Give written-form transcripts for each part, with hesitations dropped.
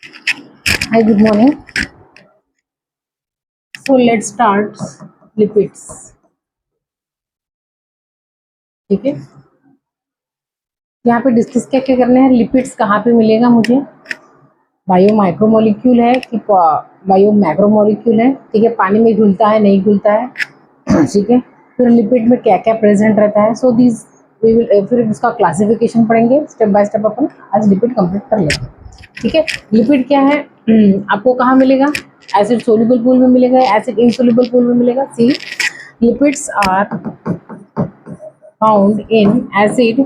Hi, good morning. So let's start lipids. ठीक है, यहाँ पे डिस्कस क्या क्या करना है, लिपिड्स कहाँ पे मिलेगा मुझे, बायो माइक्रोमोलिक्यूल है कि बायो मैक्रोमोलिक्यूल है, ठीक है, पानी में घुलता है नहीं घुलता है, ठीक है, फिर लिपिड में क्या क्या प्रेजेंट रहता है, सो दिस वी विल फिर इसका क्लासिफिकेशन पढ़ेंगे स्टेप बाय स्टेप, अपन आज लिपिड कंप्लीट कर लेंगे। ठीक है, लिपिड क्या है, आपको कहाँ मिलेगा, एसिड सोल्यूबल पूल में मिलेगा, एसिड इनसोल्यूबल पूल में मिलेगा। See, lipids are found in acid,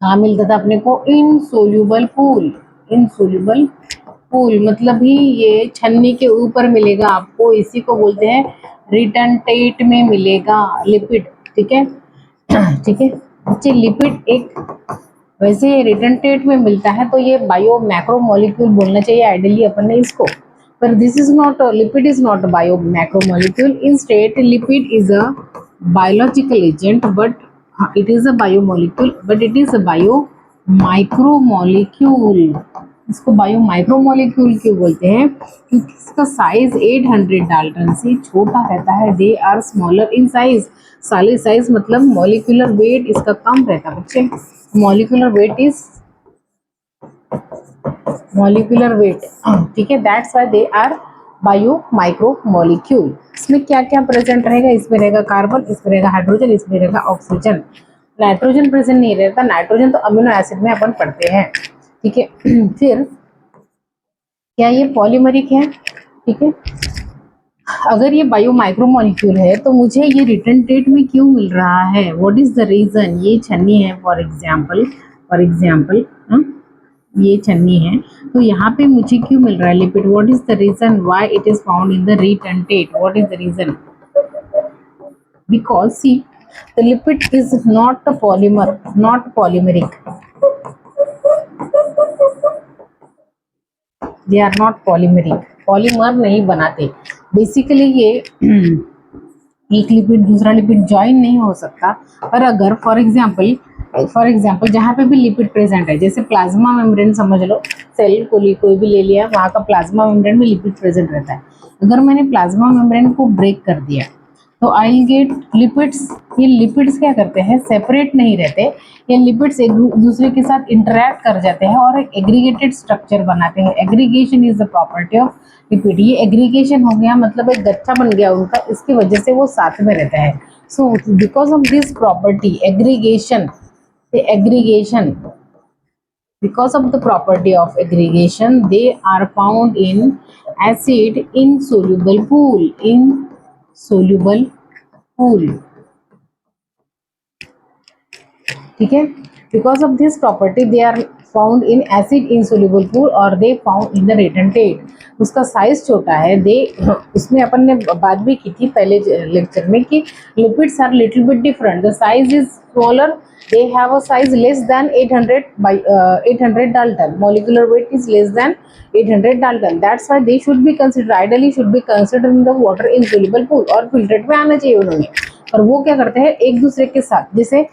हाँ मिलता था अपने को इनसोल्यूबल पूल। इनसोल्यूबल पूल मतलब ही ये छन्नी के ऊपर मिलेगा आपको, इसी को बोलते हैं रिटर्नटेट में मिलेगा लिपिड। ठीक है, ठीक है बच्चे, लिपिड एक वैसे रिटर्नटेट में मिलता है तो ये बायो मैक्रोमोलिक्यूल बोलना चाहिए आइडियली अपन ने इसको, पर this is not, lipid is not bio macromolecule, instead lipid is a biological agent, but it is a biomolecule, but it is a bio micromolecule। इसको बायो माइक्रोमोलिक्यूल क्यों बोलते हैं, क्योंकि इसका साइज 800 डाल्टन से छोटा रहता है। They are smaller in size, size मतलब मॉलिक्यूलर वेट इसका कम रहता है बच्चे, molecular weight is molecular weight, ठीक है, that's why they are bio micro molecule. इसमें क्या क्या प्रेजेंट रहेगा, इसमें रहेगा कार्बन, इसमें रहेगा हाइड्रोजन, इसमें रहेगा ऑक्सीजन, नाइट्रोजन प्रेजेंट नहीं रहता, नाइट्रोजन तो अमीनो एसिड में अपन पढ़ते हैं। ठीक है, फिर क्या ये पॉलीमरिक है, ठीक है, अगर ये बायो माइक्रोमोलिक्यूल है तो मुझे ये रिटर्न डेट में क्यों मिल रहा है, व्हाट इज द रीजन, ये छन्नी है फॉर एग्जाम्पल ये छन्नी है, तो यहाँ पे मुझे क्यों मिल रहा है lipid, what is the reason why it is found in the retentate, what is the reason, because see the lipid is not a polymer, not polymeric, they are not polymeric, polymer नहीं बनाते basically ये एक lipid दूसरा lipid join नहीं हो सकता। पर अगर फॉर एग्जाम्पल जहाँ पे भी लिपिड प्रेजेंट है, जैसे प्लाज्मा मेम्ब्रेन समझ लो, सेल कोई भी ले लिया, वहाँ का प्लाज्मा मेम्ब्रेन में लिपिड प्रेजेंट रहता है। अगर मैंने प्लाज्मा मेम्ब्रेन को ब्रेक कर दिया तो आई गेट लिपिड्स। ये लिपिड्स क्या करते हैं, सेपरेट नहीं रहते, ये लिपिड्स एक दूसरे के साथ इंटरैक्ट कर जाते हैं और एक एग्रीगेटेड स्ट्रक्चर बनाते हैं। Aggregation is the property of lipid, ये एग्रीगेशन हो गया मतलब एक गट्ठा बन गया उनका, इसकी वजह से वो साथ में रहता है। So because of this property aggregation, because of the property of aggregation they are found in acid insoluble pool, ठीक है, because of this property they are found in acid insoluble pool और दे फाउंड इन द रिटर्नटेट। उसका size छोटा है, दे उसमें अपन ने बात भी की थी पहले लेक्चर में कि lipids are little bit different, the size is smaller, they have a size less than 800 by 800 dalton, molecular weight is less than 800 dalton, that's why they should be considered, ideally should be considered in the water insoluble pool और filtrate में आना चाहिए उन्होंने। और वो क्या करते हैं एक दूसरे के साथ, जैसे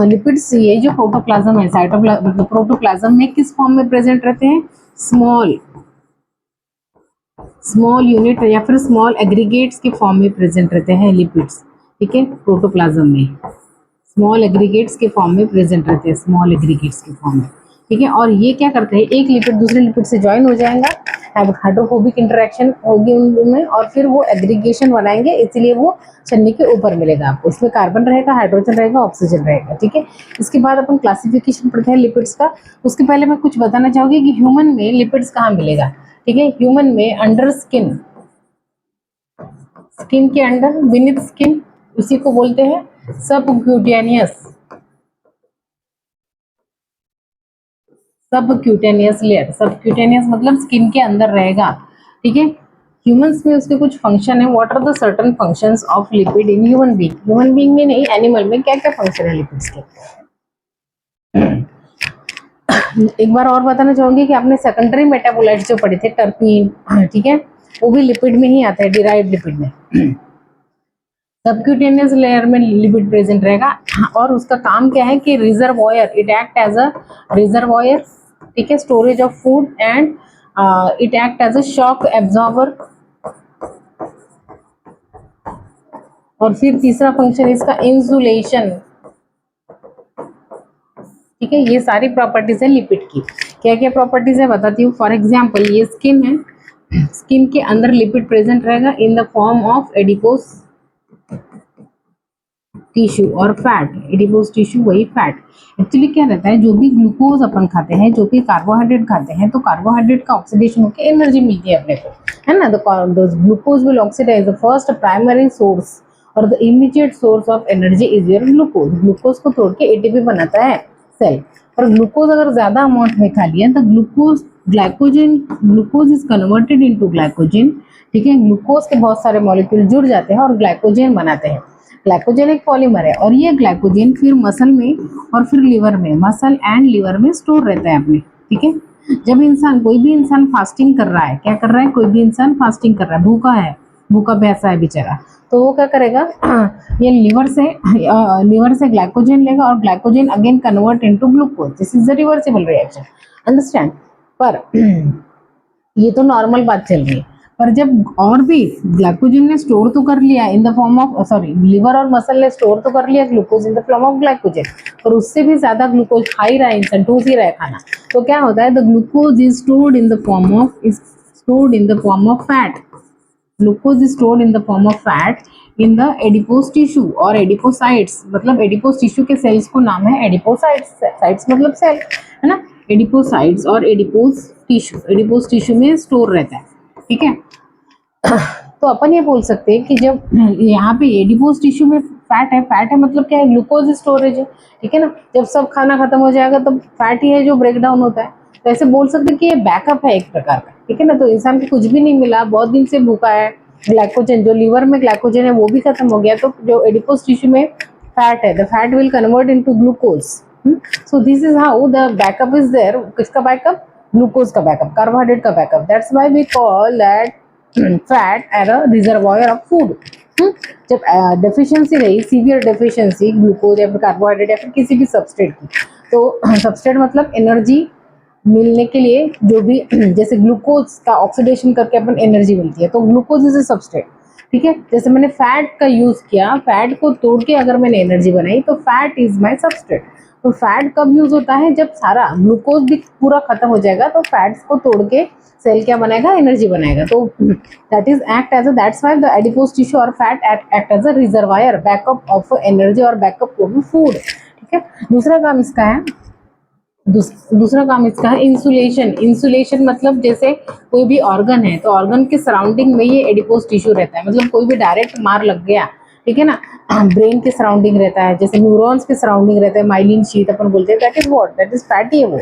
लिपिड्स, ये जो प्रोटोप्लाज्म है, साइटोप्लाज्म मतलब प्रोटोप्लाज्म में किस फॉर्म में प्रेजेंट रहते हैं, स्मॉल यूनिट या फिर स्मॉल एग्रीगेट्स के फॉर्म में प्रेजेंट रहते हैं लिपिड्स। ठीक है, प्रोटोप्लाज्म में स्मॉल एग्रीगेट्स के फॉर्म में प्रेजेंट रहते हैं, स्मॉल एग्रीगेट्स के फॉर्म में। ठीक है, और ये क्या करते हैं, एक लिपिड दूसरे लिपिड से ज्वाइन हो जाएगा, हाइड्रोफोबिक इंटरेक्शन होगी उनमें और फिर वो एग्रीगेशन बनाएंगे, इसलिए वो छन्नी के ऊपर मिलेगा आपको। इसमें कार्बन रहेगा, हाइड्रोजन रहेगा, ऑक्सीजन रहेगा। ठीक है, इसके बाद अपन क्लासिफिकेशन पढ़ते हैं लिपिड्स का। उसके पहले मैं कुछ बताना चाहूंगी कि ह्यूमन में लिपिड्स कहाँ मिलेगा। ठीक है, ह्यूमन में अंडर स्किन, स्किन के अंडर, बीनीथ स्किन, उसी को बोलते हैं सबक्यूटेनियस लेयर। सबक्यूटेनियस मतलब स्किन के अंदर रहेगा। ठीक है, ह्यूमंस में उसके कुछ फंक्शन है। What are the certain functions of lipid in human being, human being में नहीं, एनिमल में क्या क्या फंक्शन है लिपिड्स के। एक बार और बताना चाहूंगी कि आपने सेकेंडरी मेटाबोलाइट्स जो पढ़े थे, टर्पीन, ठीक है, वो भी लिपिड में ही आता है, डिराइव्ड लिपिड में। सबक्यूटेनियस लेयर में लिपिड प्रेजेंट रहेगा और उसका काम क्या है कि reservoir, it act as a reservoir ठीक है, storage of food and it act as a shock absorber. और फिर तीसरा फंक्शन इसका इंसुलेशन। ठीक है, ये सारी प्रॉपर्टीज है लिपिड की। क्या क्या प्रॉपर्टीज है बताती हूँ। फॉर एग्जाम्पल ये स्किन है, स्किन के अंदर लिपिड प्रेजेंट रहेगा in the form of adipose tissue और फैट। एडिपोस टिश्यू वही फैट। एक्चुअली क्या रहता है, जो भी ग्लूकोज अपन खाते हैं, जो भी कार्बोहाइड्रेट खाते हैं, तो कार्बोहाइड्रेट का ऑक्सीडेशन होकर एनर्जी मिलती है अपने को, है ना। The glucose will oxidize the first primary source और the immediate source of energy is your glucose. Glucose को तोड़ के एटीपी बनाता है सेल। और ग्लूकोज अगर ज्यादा अमाउंट में खा लिया तो glucose is converted into glycogen. ठीक है, ग्लूकोज के बहुत सारे मॉलिक्यूल जुड़ जाते हैं और ग्लाइकोजन बनाते हैं। ग्लाइकोजन एक पॉलीमर है और ये ग्लाइकोजन फिर मसल में और फिर लिवर में, मसल एंड लिवर में स्टोर रहता है अपने। ठीक है, जब इंसान, कोई भी इंसान फास्टिंग कर रहा है, क्या कर रहा है, कोई भी इंसान फास्टिंग कर रहा है, भूखा है, भूखा प्यासा है बेचारा, तो वो क्या करेगा, ये लिवर से ग्लाइकोजन लेगा और glycogen again convert into glucose. This is the reversible reaction, understand. पर ये तो नॉर्मल बात चल रही है। पर जब और भी ग्लाइकोजन ने स्टोर तो कर लिया in the form of, sorry, liver और मसल ने स्टोर तो कर लिया glucose in the form of glycogen, पर उससे भी ज्यादा ग्लूकोज खा ही रहा है इंसान, ठूस ही रहा है खाना, तो क्या होता है, the glucose is stored in the form of fat. Glucose is stored in the form of fat in the adipose tissue और एडिपोसाइट्स। मतलब एडिपोस टिश्यू के सेल्स को नाम है एडिपोसाइट्स। साइट्स मतलब सेल, है ना। एडिपोसाइट्स और एडिपोस टिश्यू में स्टोर रहता है। ठीक है, तो अपन ये बोल सकते हैं कि जब यहाँ पे एडिपोस टिश्यू में फैट है मतलब क्या है, ग्लूकोज स्टोरेज है। ठीक है ना, जब सब खाना खत्म हो जाएगा तो फैट ही है जो ब्रेक डाउन होता है। तो ऐसे बोल सकते हैं कि ये बैकअप है एक प्रकार का। ठीक है ना, तो इंसान को कुछ भी नहीं मिला, बहुत दिन से भूखा है, ग्लाइकोजन, जो लिवर में ग्लाइकोजन है वो भी खत्म हो गया, तो जो एडिपोस टिश्यू में फैट है, the fat will convert into glucose. So this is how the backup is there. किसका बैकअप, ग्लूकोज का बैकअप, कार्बोहाइड्रेट का backup. That's why we call that fat as a reservoir of food. जब deficiency रही, severe deficiency glucose या फिर carbohydrate या फिर किसी भी सबस्ट्रेट की, तो सबस्ट्रेट मतलब एनर्जी मिलने के लिए जो भी जैसे ग्लूकोज का ऑक्सीडेशन करके अपन एनर्जी मिलती है, तो ग्लूकोज इज ए सबस्ट्रेट। ठीक है, जैसे मैंने फैट का यूज किया, फैट को तोड़ के अगर मैंने एनर्जी बनाई तो फैट इज माय सबस्ट्रेट। तो फैट कब यूज होता है, जब सारा ग्लूकोज भी पूरा खत्म हो जाएगा तो फैट्स को तोड़ के सेल क्या बनाएगा, एनर्जी बनाएगा। तो that is act as a, that's why the adipose tissue और fat act as a reservoir, backup of energy और बैकअप ऑफ फूड। ठीक है, दूसरा काम इसका है, दूसरा काम इसका है इंसुलेशन। इंसुलेशन मतलब जैसे कोई भी ऑर्गन है तो ऑर्गन के सराउंडिंग में ये एडिपोस टिश्यू रहता है। मतलब कोई भी डायरेक्ट मार लग गया, ठीक है ना, ब्रेन के सराउंडिंग रहता है, जैसे न्यूरॉन्स के सराउंडिंग रहता है, माइलिन शीट अपन बोलते हैं, that is what, that is fatty है वो।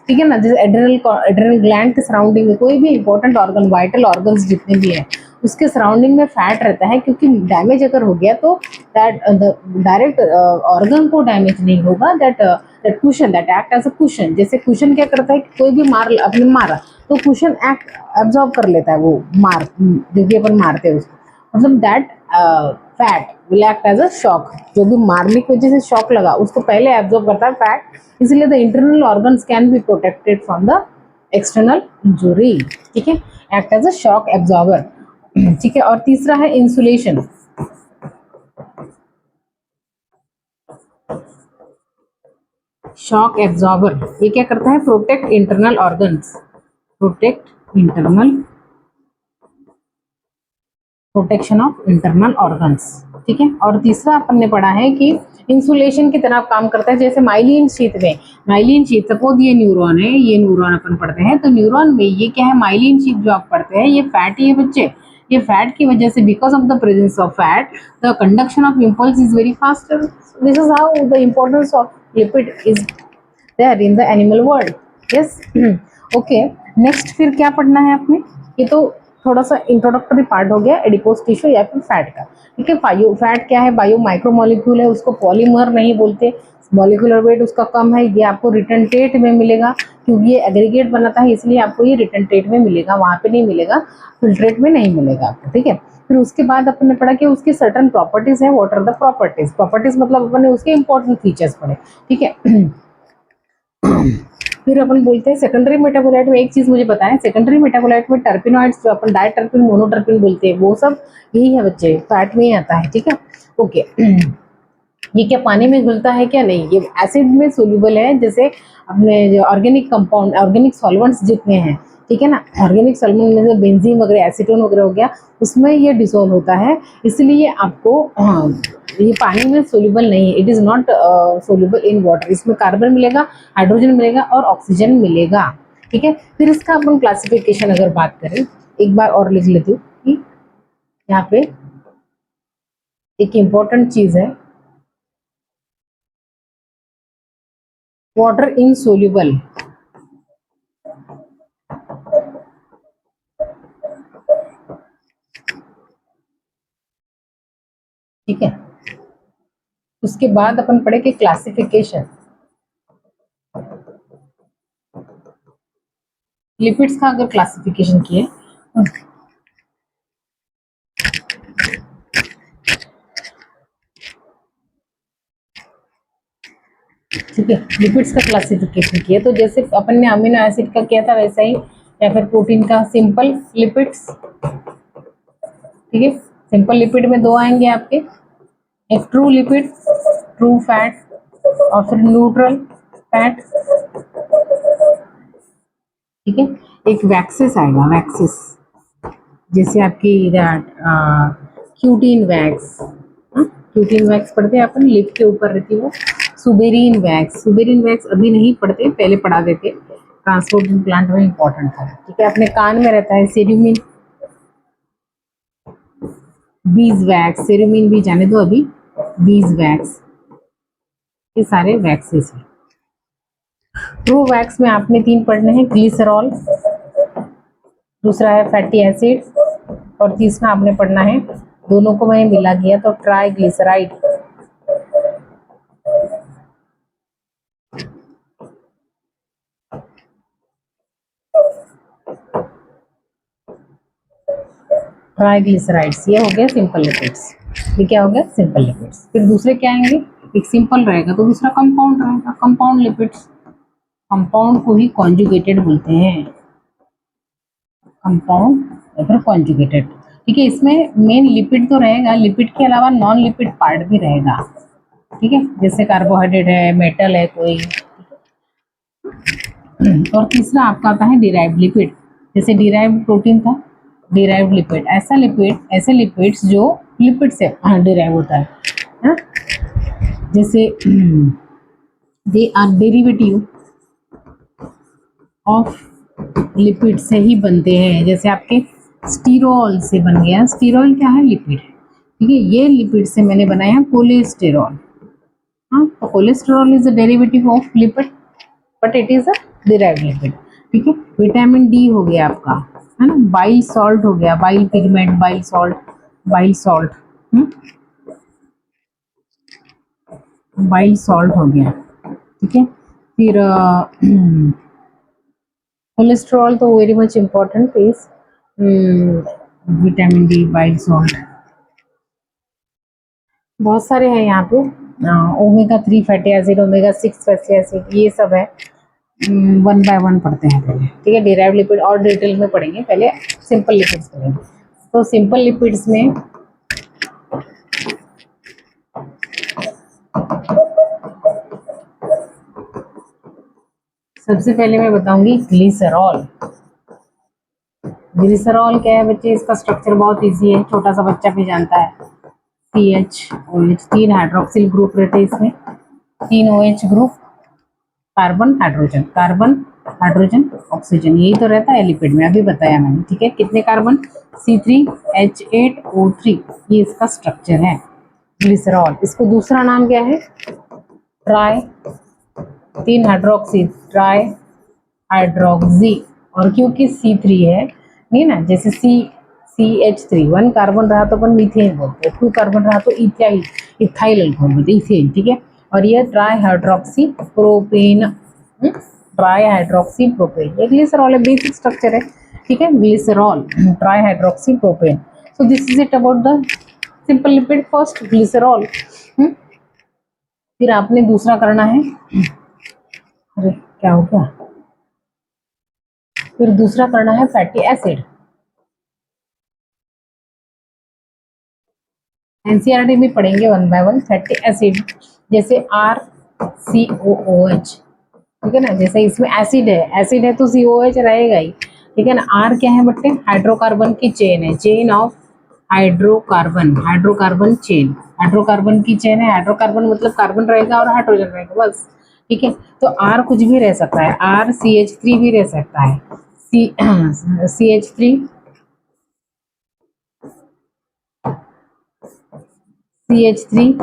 ठीक है ना, जैसे एड्रेनल ग्लैंड के सराउंडिंग में कोई भी इंपॉर्टेंट ऑर्गन, वाइटल ऑर्गन्स जितने भी हैं उसके सराउंडिंग में फैट रहता है, क्योंकि डैमेज अगर हो गया तो दैट डायरेक्ट ऑर्गन को डैमेज नहीं होगा, that cushion, that act as a cushion. जैसे कुशन क्या करता है, कोई भी अपने मारा तो कुशन एक्ट एब्जॉर्ब कर लेता है वो मार, जो भी अपन मारते हैं उसको। मतलब that fat will act as a shock, जो भी मारने की वजह से शॉक लगा उसको पहले एब्जॉर्ब करता है फैट, इसलिए the internal organs can be protected from the external injury. ठीक है, act as a shock absorber. ठीक है, और तीसरा है इंसुलेशन। शॉक एब्जॉर्बर ये क्या करता है, protect internal organs, protect internal, protection of internal organs. ठीक है, और तीसरा अपन ने पढ़ा है कि इंसुलेशन की तरह काम करता है, जैसे माइलिन शीथ में, माइलिन शीथ सपोज ये न्यूरॉन है, ये न्यूरॉन अपन पढ़ते हैं, तो न्यूरॉन में ये क्या है, माइलिन शीथ जो आप पढ़ते हैं ये फैटी है बच्चे। ये फैट की वजह से, because of the presence of fat, the conduction of impulse is very faster. This is how the importance of lipid is there in the animal world. Yes, okay. Next फिर क्या पढ़ना है आपने, ये तो थोड़ा सा इंट्रोडक्टरी पार्ट हो गया एडिपोस टिश्यू या फिर फैट का। ठीक है, फैट क्या है, बायो माइक्रोमोलिक्यूल है, उसको पॉलीमर नहीं बोलते, मॉलिक्यूलर वेट उसका कम है, ये आपको रिटर्न टेट में मिलेगा, क्योंकि ये एग्रीगेट बनाता है इसलिए आपको ये रिटर्न टेट में मिलेगा, वहाँ पे नहीं मिलेगा, फिल्ट्रेट में नहीं मिलेगा आपको। ठीक है, फिर उसके बाद अपन ने पढ़ा कि उसकी सर्टन प्रॉपर्टीज है, what are the properties, properties मतलब अपन ने उसके इंपॉर्टेंट फीचर्स पढ़े। ठीक है, फिर अपन बोलते हैं सेकेंडरी मेटाबोलाइट में, एक चीज मुझे बताएं, सेकेंडरी मेटाबोलाइट में टर्पिनॉइड्स जो अपन डायटर्पिन मोनोटर्पिन बोलते हैं वो सब यही है बच्चे, फैट में ही आता है, ठीक है। ओके, ये क्या पानी में घुलता है क्या? नहीं, ये एसिड में सोल्यूबल है, जैसे अपने जो ऑर्गेनिक कंपाउंड, ऑर्गेनिक सॉल्वेंट्स जितने हैं, ठीक है ना, ऑर्गेनिक सॉल्वेंट में से बेंजीन वगैरह, एसीटोन वगैरह हो गया, उसमें ये डिसॉल्व होता है, इसलिए आपको ये पानी में सोल्यूबल नहीं है, it is not soluble in water. इसमें कार्बन मिलेगा, हाइड्रोजन मिलेगा और ऑक्सीजन मिलेगा, ठीक है। फिर इसका अपन क्लासिफिकेशन अगर बात करें, एक बार और लिख लेती हूँ कि यहाँ पे एक इम्पॉर्टेंट चीज़ है, वाटर इनसोल्यूबल, ठीक है। उसके बाद अपन पढ़े कि क्लासिफिकेशन, लिपिड्स का अगर क्लासिफिकेशन किए, ठीक है, लिपिड्स का क्लासिफिकेशन किया तो जैसे अपन ने अमीनो एसिड का किया था वैसा ही, या फिर प्रोटीन का सिंपल लिपिड्स, ठीक है। सिंपल लिपिड में दो आएंगे आपके, एक ट्रू लिपिड, ट्रू फैट, और फिर न्यूट्रल फैट, ठीक है। एक वैक्सेस आएगा, वैक्सेस, जैसे आपकी क्यूटीन वैक्स, क्यूटीन वैक्स पढ़ते हैं अपन, लिप के ऊपर रहती है वो। सुबेरीन वैक्स, सुबेरीन वैक्स अभी नहीं पढ़ते, पहले पढ़ा देते, ट्रांसपोर्टिंग प्लांट में इंपॉर्टेंट था, ठीक है। अपने कान में रहता है सेरुमिन, बीज वैक्स, सेरुमिन भी जाने दो अभी, बीज वैक्स, ये सारे वैक्सेस हैं। ट्रू वैक्स में आपने तीन पढ़ने हैं, ग्लिसरॉल, दूसरा है फैटी एसिड, और तीसरा आपने पढ़ना है, दोनों को मैंने मिला दिया तो ट्राइग्लिसराइड, ट्राइग्लिसराइड्स, ये हो गया सिंपल लिपिड्स, ये क्या हो गया सिंपल लिपिड्स। फिर दूसरे क्या आएंगे, एक सिंपल रहेगा तो दूसरा कंपाउंड रहेगा, कंपाउंड लिपिड्स, कंपाउंड को ही कॉन्जुगेटेड बोलते हैं, कंपाउंड या फिर कॉन्जुगेटेड, ठीक है। इसमें मेन लिपिड तो रहेगा, लिपिड के अलावा नॉन लिपिड पार्ट भी रहेगा, ठीक है, जैसे कार्बोहाइड्रेट है, मेटल है कोई, और तीसरा आपका आता है डिराइव्ड लिपिड, जैसे डिराइव्ड प्रोटीन था, डिराइव्ड लिपिड, ऐसा लिपिड, ऐसे लिपिड्स जो लिपिड से डिराइव होता है ना? जैसे they are derivative of lipid से ही बनते हैं, जैसे आपके स्टीरोल से बन गया, स्टीरोल क्या है, लिपिड, ठीक है। ये लिपिड से मैंने बनाया कोलेस्टेरॉल, हाँ, तो cholesterol is a derivative of lipid but it is a derived lipid, ठीक है। विटामिन डी हो गया आपका, है ना, बाइल सॉल्ट हो गया, bile pigment, bile salt, bile salt, bile salt हो गया, ठीक है। फिर कोलेस्ट्रॉल तो very much important is vitamin D, bile salt, बहुत सारे हैं यहाँ पे, omega 3 fatty acid, omega 6 fatty acid, ये सब है, वन बाय वन पढ़ते हैं पहले, ठीक है। डिराइव्ड लिपिड और डिटेल में पढ़ेंगे, पहले सिंपल लिपिड्स पढ़ेंगे। तो सिंपल लिपिड्स में सबसे पहले मैं बताऊंगी ग्लिसरॉल। ग्लिसरॉल क्या है बच्चे, इसका स्ट्रक्चर बहुत इजी है, छोटा सा बच्चा भी जानता है, CH OH, 3 हाइड्रोक्सिल ग्रुप रहते हैं इसमें, 3 OH group, carbon hydrogen, carbon hydrogen oxygen, यही तो रहता है लिपिड में, अभी बताया मैंने, ठीक है। कितने कार्बन, C3H8O3, ये इसका स्ट्रक्चर है ग्लिसरॉल। इसको दूसरा नाम क्या है, ट्राई, 3 हाइड्रोक्सी, ट्राई हाइड्रोक्सी, और क्योंकि C3 है नहीं ना, जैसे CH3, 1 कार्बन रहा तो अपन मीथेन बोलते हैं, 2 कार्बन रहा तो इथाइल, इथाइल अल्कोहल बोलते हैं, इथेन, ठीक है। और ये try hydroxy propane, try hydroxy propane, ये ग्लिसरॉल है, बेसिक स्ट्रक्चर है, ठीक है, glycerol, try hydroxy propane. So this is it about the simple lipid, first glycerol. फिर आपने दूसरा करना है, अरे क्या हो गया, फिर दूसरा करना है फैटी एसिड। एनसीईआरटी में पढ़ेंगे one by one fatty acid, जैसे RCOOH, ठीक है ना। जैसे इसमें एसिड है तो COH रहेगा ही, ठीक है ना। R क्या है बट्टे, हाइड्रोकार्बन की चेन है, chain of hydrocarbon chain, hydrocarbon की चेन है। हाइड्रोकार्बन मतलब कार्बन रहेगा और हाइड्रोजन रहेगा बस, ठीक है। तो R कुछ भी रह सकता है, RCH3 भी रह सकता है, CH3 CH3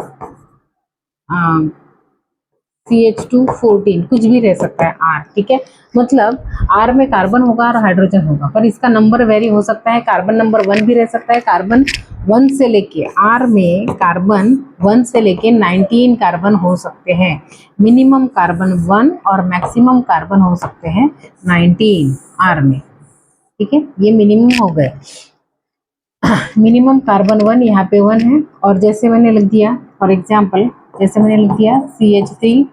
CH2 14 कुछ भी रह सकता है R, ठीक है। मतलब R में कार्बन होगा और हाइड्रोजन होगा, पर इसका नंबर वेरी हो सकता है। कार्बन नंबर 1 भी रह सकता है, कार्बन 1 से लेके R में कार्बन 1 से लेके 19 कार्बन हो सकते हैं। मिनिमम कार्बन 1 और मैक्सिमम कार्बन हो सकते हैं 19 R में, ठीक है। ये मिनिमम हो गए। मिनिमम कार्बन 1 यहाँ पे 1 है, और जैसे मैंने लिख दिया फॉर एग्जाम्पल, जैसे मैंने लिख दिया CH3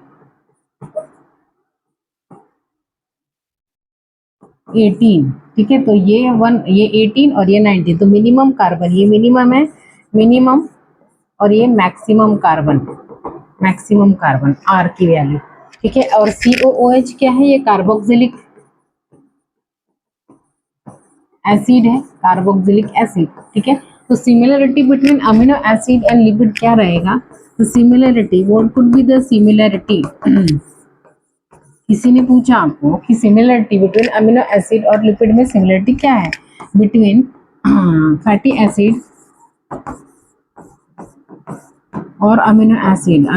18, ठीक है। तो ये 1, ये 18 और ये 19, तो मिनिमम कार्बन, ये मिनिमम है, मिनिमम, और ये मैक्सिमम कार्बन R की वैल्यू, ठीक है। और COOH क्या है, ये कार्बोक्सिलिक एसिड है, कार्बोक्सिलिक एसिड, ठीक है। तो similarity between amino acid and lipid क्या रहेगा, तो similarity, what could be the similarity किसी ने पूछा आपको कि सिमिलरिटी बिटवीन अमीनो एसिड और लिपिड में सिमिलरिटी क्या है, बिटवीन फैटी एसिड और अमीनो एसिड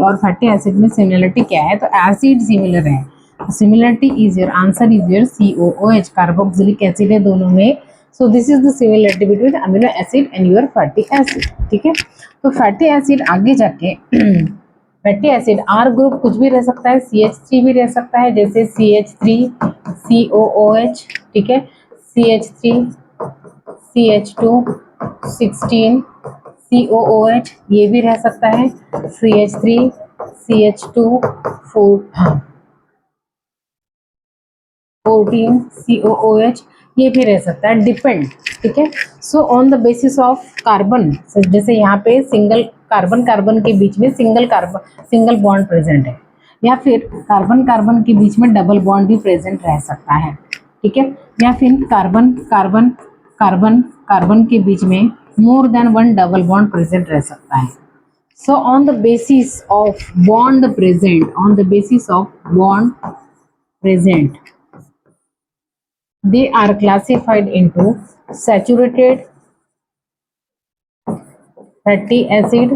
और फैटी एसिड में सिमिलरिटी क्या है, तो एसिड सिमिलर है। Similarity is your answer is your COOH, carboxylic acid है दोनों में। सो this is the similarity between amino acid and your fatty acid, ठीक है। तो फैटी एसिड आगे जाके फैटी एसिड R ग्रुप कुछ भी रह सकता है, CH3 भी रह सकता है, जैसे CH3 COOH, ठीक है। CH3 CH2 16 COOH ये भी रह सकता है, CH3 CH2 14 COOH ये भी रह सकता है, डिपेंड, ठीक है। So on the basis of carbon, जैसे यहाँ पे सिंगल कार्बन के बीच में सिंगल बॉन्ड प्रेजेंट है, या फिर कार्बन के बीच में डबल बॉन्ड भी प्रेजेंट रह सकता है, ठीक है। या फिर कार्बन के बीच में more than 1 double bond present रह सकता है। So on the basis of bond present, they are classified into saturated fatty acid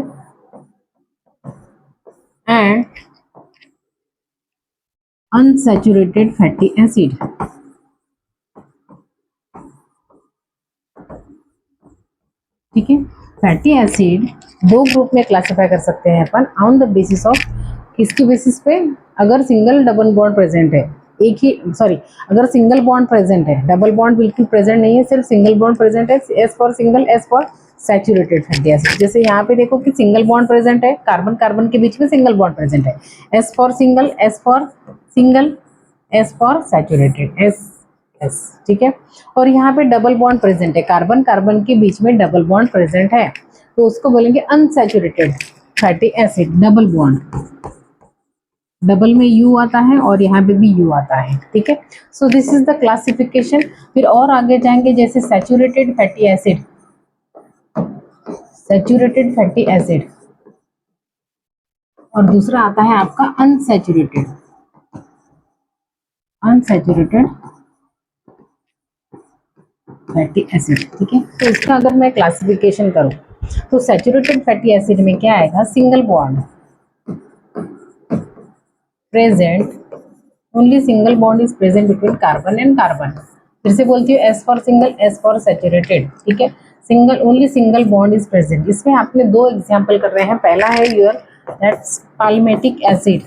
and unsaturated fatty acid, ठीक है। फैटी एसिड दो ग्रुप में क्लासिफाई कर सकते हैं अपन, ऑन द बेसिस ऑफ, किसके बेसिस पे, अगर सिंगल डबल बॉन्ड प्रेजेंट है, एक ही सॉरी, अगर सिंगल बॉन्ड प्रेजेंट है, डबल बॉन्ड बिल्कुल प्रेजेंट नहीं है, सिर्फ सिंगल बॉन्ड प्रेजेंट है, S for single, S for saturated fatty acid. जैसे यहाँ पे देखो कि सिंगल बॉन्ड प्रेजेंट है, कार्बन के बीच में सिंगल बॉन्ड प्रेजेंट है, S for single, S for saturated, S, ठीक है। और यहाँ पे डबल बॉन्ड प्रेजेंट है, कार्बन के बीच में डबल बॉन्ड प्रेजेंट है, तो उसको बोलेंगे unsaturated fatty acid, double bond, double में U आता है और यहाँ पे भी U आता है, ठीक है। सो दिस इज द क्लासिफिकेशन। फिर और आगे जाएंगे, जैसे सैचुरेटेड फैटी एसिड, और दूसरा आता है आपका अनसैचुरेटेड फैटी एसिड, ठीक है। तो इसका अगर मैं क्लासिफिकेशन करूं, तो सैचुरेटेड फैटी एसिड में क्या आएगा, single bond present, only single bond is present between carbon and carbon. फिर से बोलती हूँ, S for single, S for saturated, ठीक है। Only single bond is present. इसमें आपने दो एग्जाम्पल कर रहे हैं, पहला है your that's palmitic acid.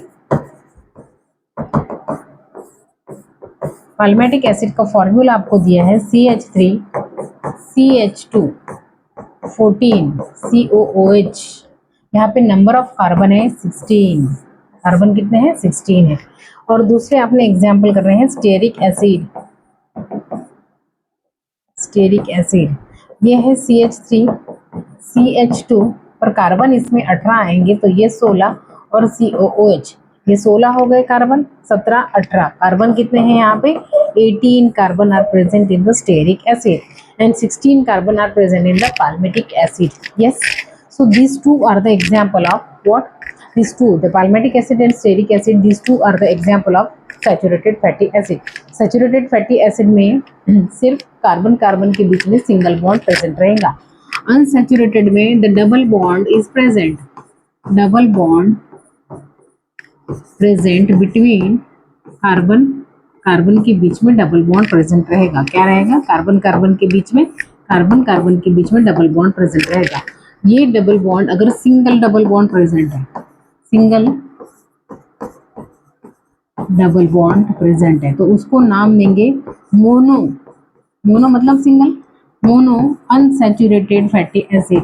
Palmitic acid का फॉर्मूला आपको दिया है CH3 CH2 14 COOH। यहाँ पे नंबर ऑफ कार्बन है 16, कार्बन कितने हैं, 16 है। और दूसरे आपने एग्जाम्पल कर रहे हैं स्टेरिक एसिड, स्टेरिक एसिड, ये है CH3 CH2 पर कार्बन इसमें 18 आएंगे तो ये 16 और COOH ये 16 हो गए कार्बन, 17 18 कार्बन कितने हैं यहाँ पे 18 carbon are present in the stearic acid and 16 carbon are present in the palmitic acid. Yes, so these two are the example of what? These two, the palmitic acid and stearic acid, these two are the example of saturated fatty acid. Saturated fatty acid में सिर्फ carbon carbon के बीच में single bond present रहेगा. Unsaturated में the double bond is present, double bond present between carbon carbon के बीच में double bond present रहेगा. क्या रहेगा? कार्बन कार्बन के बीच में, कार्बन कार्बन के बीच में डबल बॉन्ड प्रेजेंट रहेगा. ये डबल बॉन्ड अगर सिंगल डबल बॉन्ड प्रेजेंट है, सिंगल डबल बॉन्ड प्रेजेंट है तो उसको नाम देंगे मोनो. मोनो मतलब single, mono unsaturated fatty acid,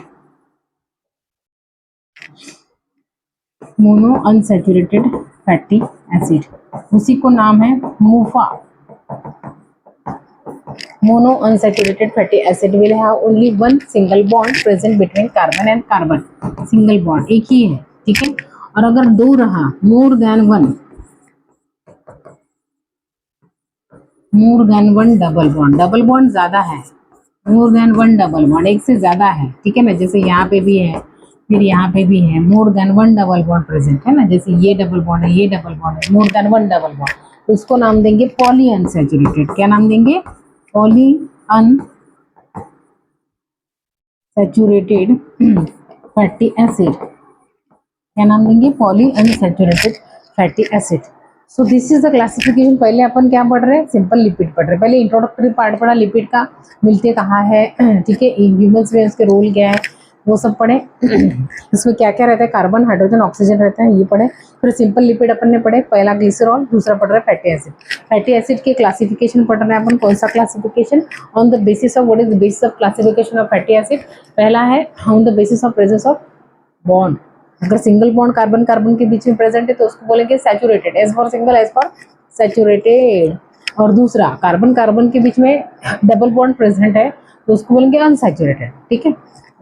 mono unsaturated fatty acid, उसी को नाम है MUFA. Mono unsaturated fatty acid will have only one single bond present between carbon and carbon, single bond एक ही है, ठीक है. और अगर दो रहा, more than one double bond, double bond ज्यादा है, मोर देन वन डबल बॉन्ड एक से ज्यादा है, ठीक है ना. जैसे यहाँ पे भी है, फिर यहाँ पे भी है, मोर than one double bond present है ना. जैसे ये डबल बॉन्ड है, ये डबल बॉन्ड है, मोर देन वन डबल बॉन्ड, तो उसको नाम देंगे पॉली अनसैचुरेटेड. क्या नाम देंगे? Poly unsaturated fatty acid. क्या नाम देंगे? Poly unsaturated fatty acid. So this is the classification. पहले अपन क्या पढ़ रहे हैं? सिंपल लिपिड पढ़ रहे हैं. पहले इंट्रोडक्टरी पार्ट पढ़ा लिपिड का, मिलते कहाँ है, ठीक है, ह्यूमन्स में उसके रोल क्या है वो सब पढ़े. इसमें क्या क्या रहता है? कार्बन, हाइड्रोजन, ऑक्सीजन रहता है, ये पढ़े. फिर सिंपल लिपिड अपन ने पढ़े, पहला ग्लिसरॉल, दूसरा पढ़ रहा है फैटी एसिड. फैटी एसिड के क्लासिफिकेशन पढ़ रहे हैं अपन. कौन सा classification? On the basis of, what is the basis of classification of fatty acid? पहला है on the basis of presence of bond. अगर सिंगल बॉन्ड कार्बन कार्बन के बीच में प्रेजेंट है तो उसको बोलेंगे saturated, S for single, S for saturated. और दूसरा कार्बन कार्बन के बीच में डबल बॉन्ड प्रेजेंट है तो उसको बोलेंगे अनसैचुरेटेड, ठीक है.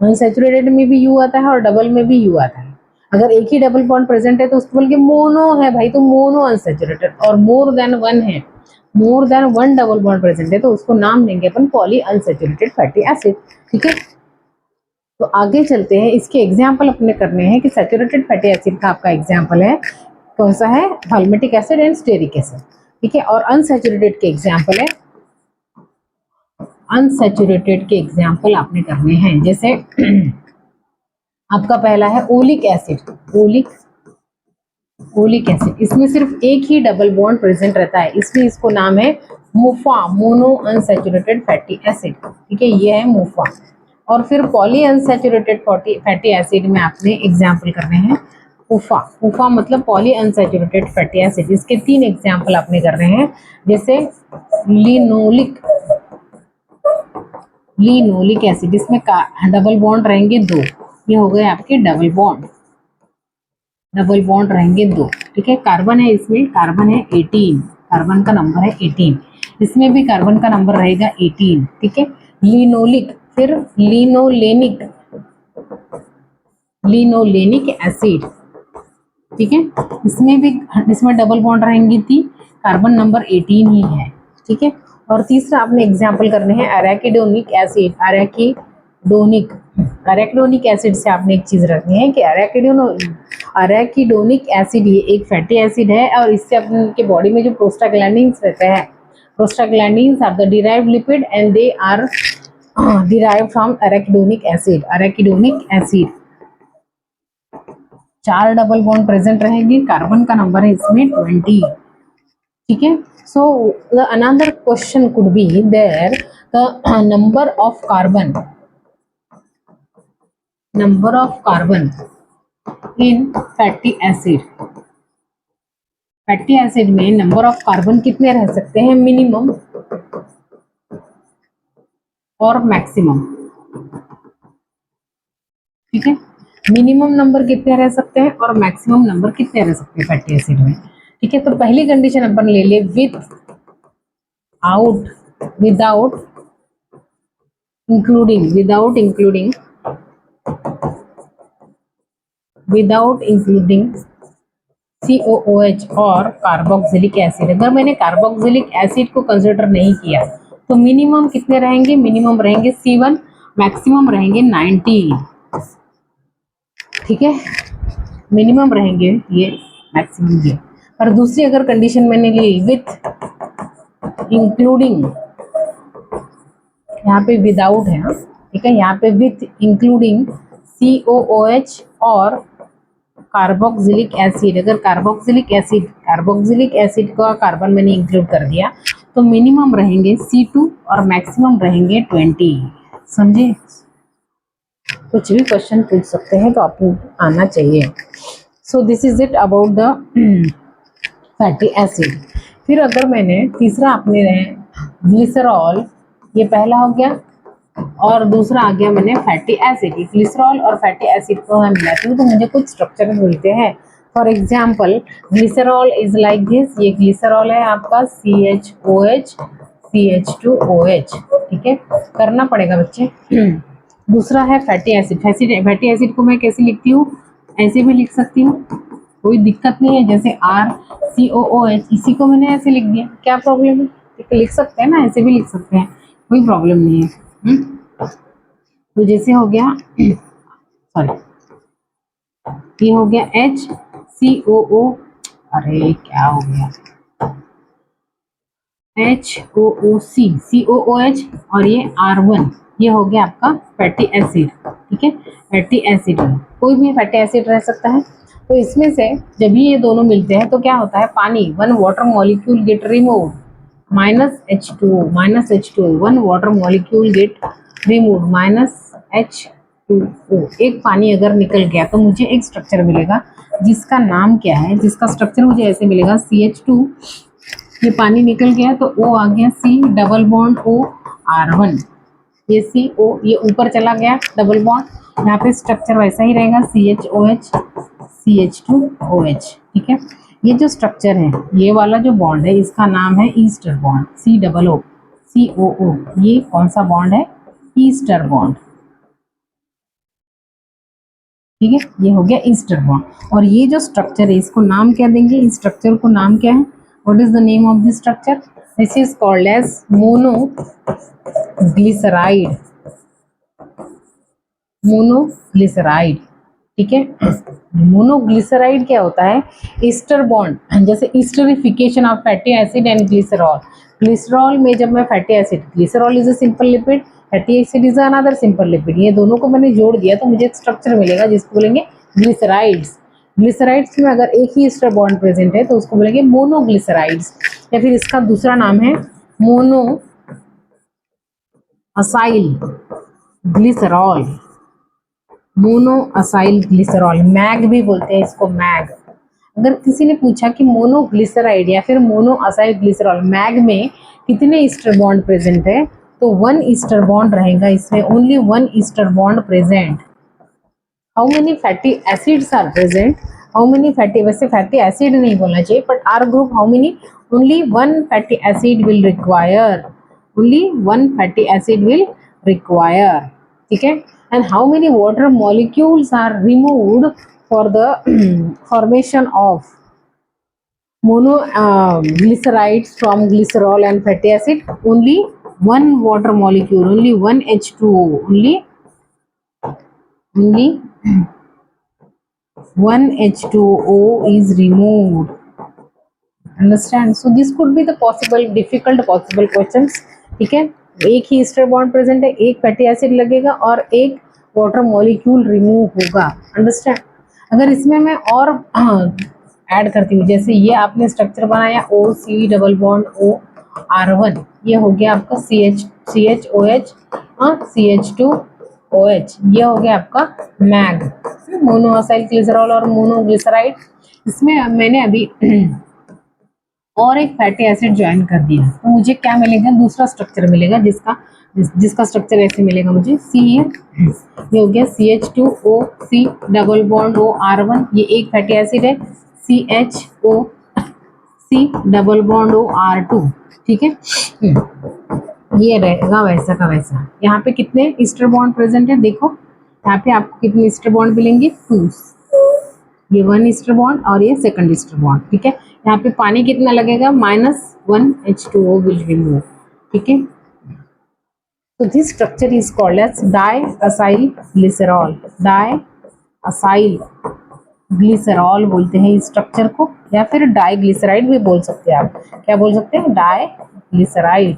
अनसैचुरेटेड में भी यू आता है और डबल में भी यू आता है. अगर एक ही डबल बॉन्ड प्रेजेंट है तो उसको बोलेंगे मोनो है भाई, तो मोनो अनसैचुरेटेड. और मोर देन वन है, मोर than one double bond present है तो उसको नाम देंगे अपन पॉली अनसैचुरेटेड फैटी एसिड, ठीक है. तो आगे चलते हैं, इसके एग्जाम्पल अपने करने हैं कि सैचुरेटेड फैटी एसिड का आपका एग्जाम्पल है कौन सा है? Palmitic acid and stearic acid, ठीक है. और अनसैचुरेटेड के एग्जाम्पल है, अनसैचुरेटेड के एग्जाम्पल आपने करने हैं. जैसे आपका पहला है ओलिक एसिड, ओलिक एसिड. इसमें सिर्फ एक ही डबल बॉन्ड प्रेजेंट रहता है, इसलिए इसको नाम है MUFA, mono unsaturated fatty acid, ठीक है, ये है मूफा. और फिर पॉली अनसैचुरेटेड फैटी एसिड में आपने एग्जाम्पल करने हैं उफा. उफा मतलब पॉली अनसैचुरेटेड फैटी एसिड. इसके 3 एग्जाम्पल आपने कर रहे हैं. जैसे लिनोलिक एसिड, इसमें डबल बॉन्ड रहेंगे 2, ये हो गए आपके डबल बॉन्ड रहेंगे 2, ठीक है. कार्बन है, इसमें कार्बन है 18, कार्बन का नंबर है 18, इसमें भी कार्बन का नंबर रहेगा 18, ठीक है. लिनोलिक, फिर लिनोलेनिक एसिड, ठीक है, इसमें डबल बॉन्ड रहेंगी 3, कार्बन नंबर 18 ही है, ठीक है. और तीसरा आपने एग्जाम्पल करने हैं एराकिडोनिक एसिड. एराकिडोनिक एसिड से आपने एक चीज रखनी है कि एराकिडोनिक एसिड ये एक फैटी एसिड है और इससे आपके बॉडी में जो प्रोस्टाग्लैंडिन्स रहते हैं, prostaglandins are the derived lipid and they are derived from arachidonic acid. arachidonic acid 4 double bond present रहेंगे, कार्बन का नंबर है इसमें 20, ठीक है. So the another question could be there the number of carbon in fatty acid. Fatty acid में number of carbon कितने रह सकते हैं? मिनिमम और मैक्सिमम, ठीक है. मिनिमम नंबर कितने रह सकते हैं और मैक्सिमम नंबर कितने रह सकते हैं फैटी एसिड में, ठीक है. तो पहली कंडीशन अपन ले लिए without including without including COOH और कार्बोक्सिलिक एसिड। अगर मैंने कार्बोक्सिलिक एसिड को कंसिडर नहीं किया तो मिनिमम कितने रहेंगे, मिनिमम रहेंगे C1, मैक्सिमम रहेंगे 90। ठीक है, मिनिमम रहेंगे ये, मैक्सिमम ये। और दूसरी अगर कंडीशन मैंने ली विथ इंक्लूडिंग, यहाँ पे विदाउट है, ठीक है, यहाँ पे विथ इंक्लूडिंग COOH और कार्बोक्सिलिक एसिड। अगर कार्बोक्सिलिक एसिड का कार्बन मैंने इंक्लूड कर दिया तो मिनिमम रहेंगे C2 और मैक्सिमम रहेंगे 20। समझे? कुछ भी क्वेश्चन पूछ सकते हैं तो आपको आना चाहिए। सो this is it about the fatty acid. फिर अगर मैंने तीसरा अपने ग्लिसरॉल, ये पहला हो गया, और दूसरा आ गया मैंने फैटी एसिड। ग्लिसरॉल और फैटी एसिड को मैं मिलाती हूँ तो मुझे कुछ स्ट्रक्चर मिलते हैं। For example glycerol is like this, ये ग्लिसरॉल है आपका CHOH CH2OH। ठीक है, करना पड़ेगा बच्चे। दूसरा है फैटी एसिड। फैटी एसिड को मैं कैसे लिखती हूँ, ऐसे भी लिख सकती हूँ, कोई दिक्कत नहीं है। जैसे RCOOH, इसी को मैंने ऐसे लिख दिया, क्या प्रॉब्लम है? लिख सकते हैं ना, ऐसे भी लिख सकते हैं, कोई प्रॉब्लम नहीं है। तो जैसे हो गया, सॉरी, ये हो गया HCOO, अरे क्या हो गया, HOOC COOH, और ये R1, ये हो गया आपका फैटी एसिड। ठीक है, फैटी एसिड कोई भी फैटी एसिड रह सकता है। तो इसमें से जब भी ये दोनों मिलते हैं तो क्या होता है, पानी, one water molecule get remove, -H2O, one water molecule get remove, -H2O। एक पानी अगर निकल गया तो मुझे एक स्ट्रक्चर मिलेगा जिसका नाम क्या है, जिसका स्ट्रक्चर मुझे ऐसे मिलेगा CH2, ये पानी निकल गया तो O आ गया, C double bond O R1, ये CO, ये ऊपर चला गया डबल बॉन्ड, यहाँ पे स्ट्रक्चर वैसा ही रहेगा CHOH CH2OH। ठीक है, ये जो स्ट्रक्चर है, ये वाला जो बॉन्ड है इसका नाम है ईस्टर बॉन्ड, COO COO। ये कौन सा बॉन्ड है, ईस्टर बॉन्ड। ठीक है, ये हो गया ईस्टर बॉन्ड। और ये जो स्ट्रक्चर है इसको नाम क्या देंगे, इस स्ट्रक्चर को नाम क्या है, what is the name of this structure, this is called as monoglyceride, monoglyceride. ठीक है, मोनोग्लिसराइड क्या होता है, ईस्टर बॉन्ड, जैसे esterification of fatty acid and glycerol. Glycerol में जब मैं fatty acid, glycerol is a simple lipid, fatty acid is another simple lipid, ये दोनों को मैंने जोड़ दिया तो मुझे एक स्ट्रक्चर मिलेगा जिसको बोलेंगे ग्लिसराइड्स। ग्लिसराइड्स में अगर एक ही ईस्टर बॉन्ड प्रेजेंट है तो उसको बोलेंगे मोनोग्लिसराइड्स, या फिर इसका दूसरा नाम है mono acyl glycerol, mono acyl glycerol, MAG भी बोलते हैं इसको, मैग। अगर किसी ने पूछा कि मोनोग्लिसराइड या फिर मोनो असाइल ग्लिसरॉल, मैग में कितने ईस्टर बॉन्ड प्रेजेंट है, तो वन ईस्टर बॉन्ड रहेगा इसमें, only one ester bond present. How many fatty acids are present, how many fatty, वैसे फैटी एसिड नहीं बोलना चाहिए, but are group how many, only one fatty acid will require, only one fatty acid will require. ठीक है, and how many water molecules are removed for the formation of monoglycerides from glycerol and fatty acid, only one water molecule, only one H2O, only one H2O is removed. Understand? So this could be the possible difficult possible questions. ठीक है, एक ही Easter bond present है, एक fatty acid लगेगा और एक water molecule remove होगा। Understand? अगर इसमें मैं और ऐड करती हूँ, जैसे ये आपने स्ट्रक्चर बनाया OC double bond O R1, ये हो गया आपका CHOH CH2OH, ये हो गया आपका मैग, मोनोअसाइल ग्लिसरॉल और मोनोग्लिसराइड। इसमें मैंने अभी और एक फैटी एसिड ज्वाइन कर दिया तो मुझे क्या मिलेगा, दूसरा स्ट्रक्चर मिलेगा जिसका स्ट्रक्चर ऐसे मिलेगा मुझे, ये हो गया CH2OC double bond O R1, ये एक फैटी एसिड है, CHOC double bond O R2। ठीक है, ये रहेगा वैसा का वैसा। यहाँ पे कितने ईस्टर बॉन्ड प्रेजेंट है देखो, यहाँ पे आपको कितने ईस्टर बॉन्ड मिलेंगे, 2। ये 1 ईस्टर बॉन्ड और ये सेकंड ईस्टर बॉन्ड, ठीक है। यहाँ पे पानी कितना लगेगा, -1 H2O विल रिमूव, ठीक है। तो this structure is called as diacyl glycerol. Diacyl glycerol बोलते हैं इस स्ट्रक्चर को, या फिर डाइग्लिसराइड भी बोल सकते हैं आप। क्या बोल सकते हैं, डाइग्लिसराइड,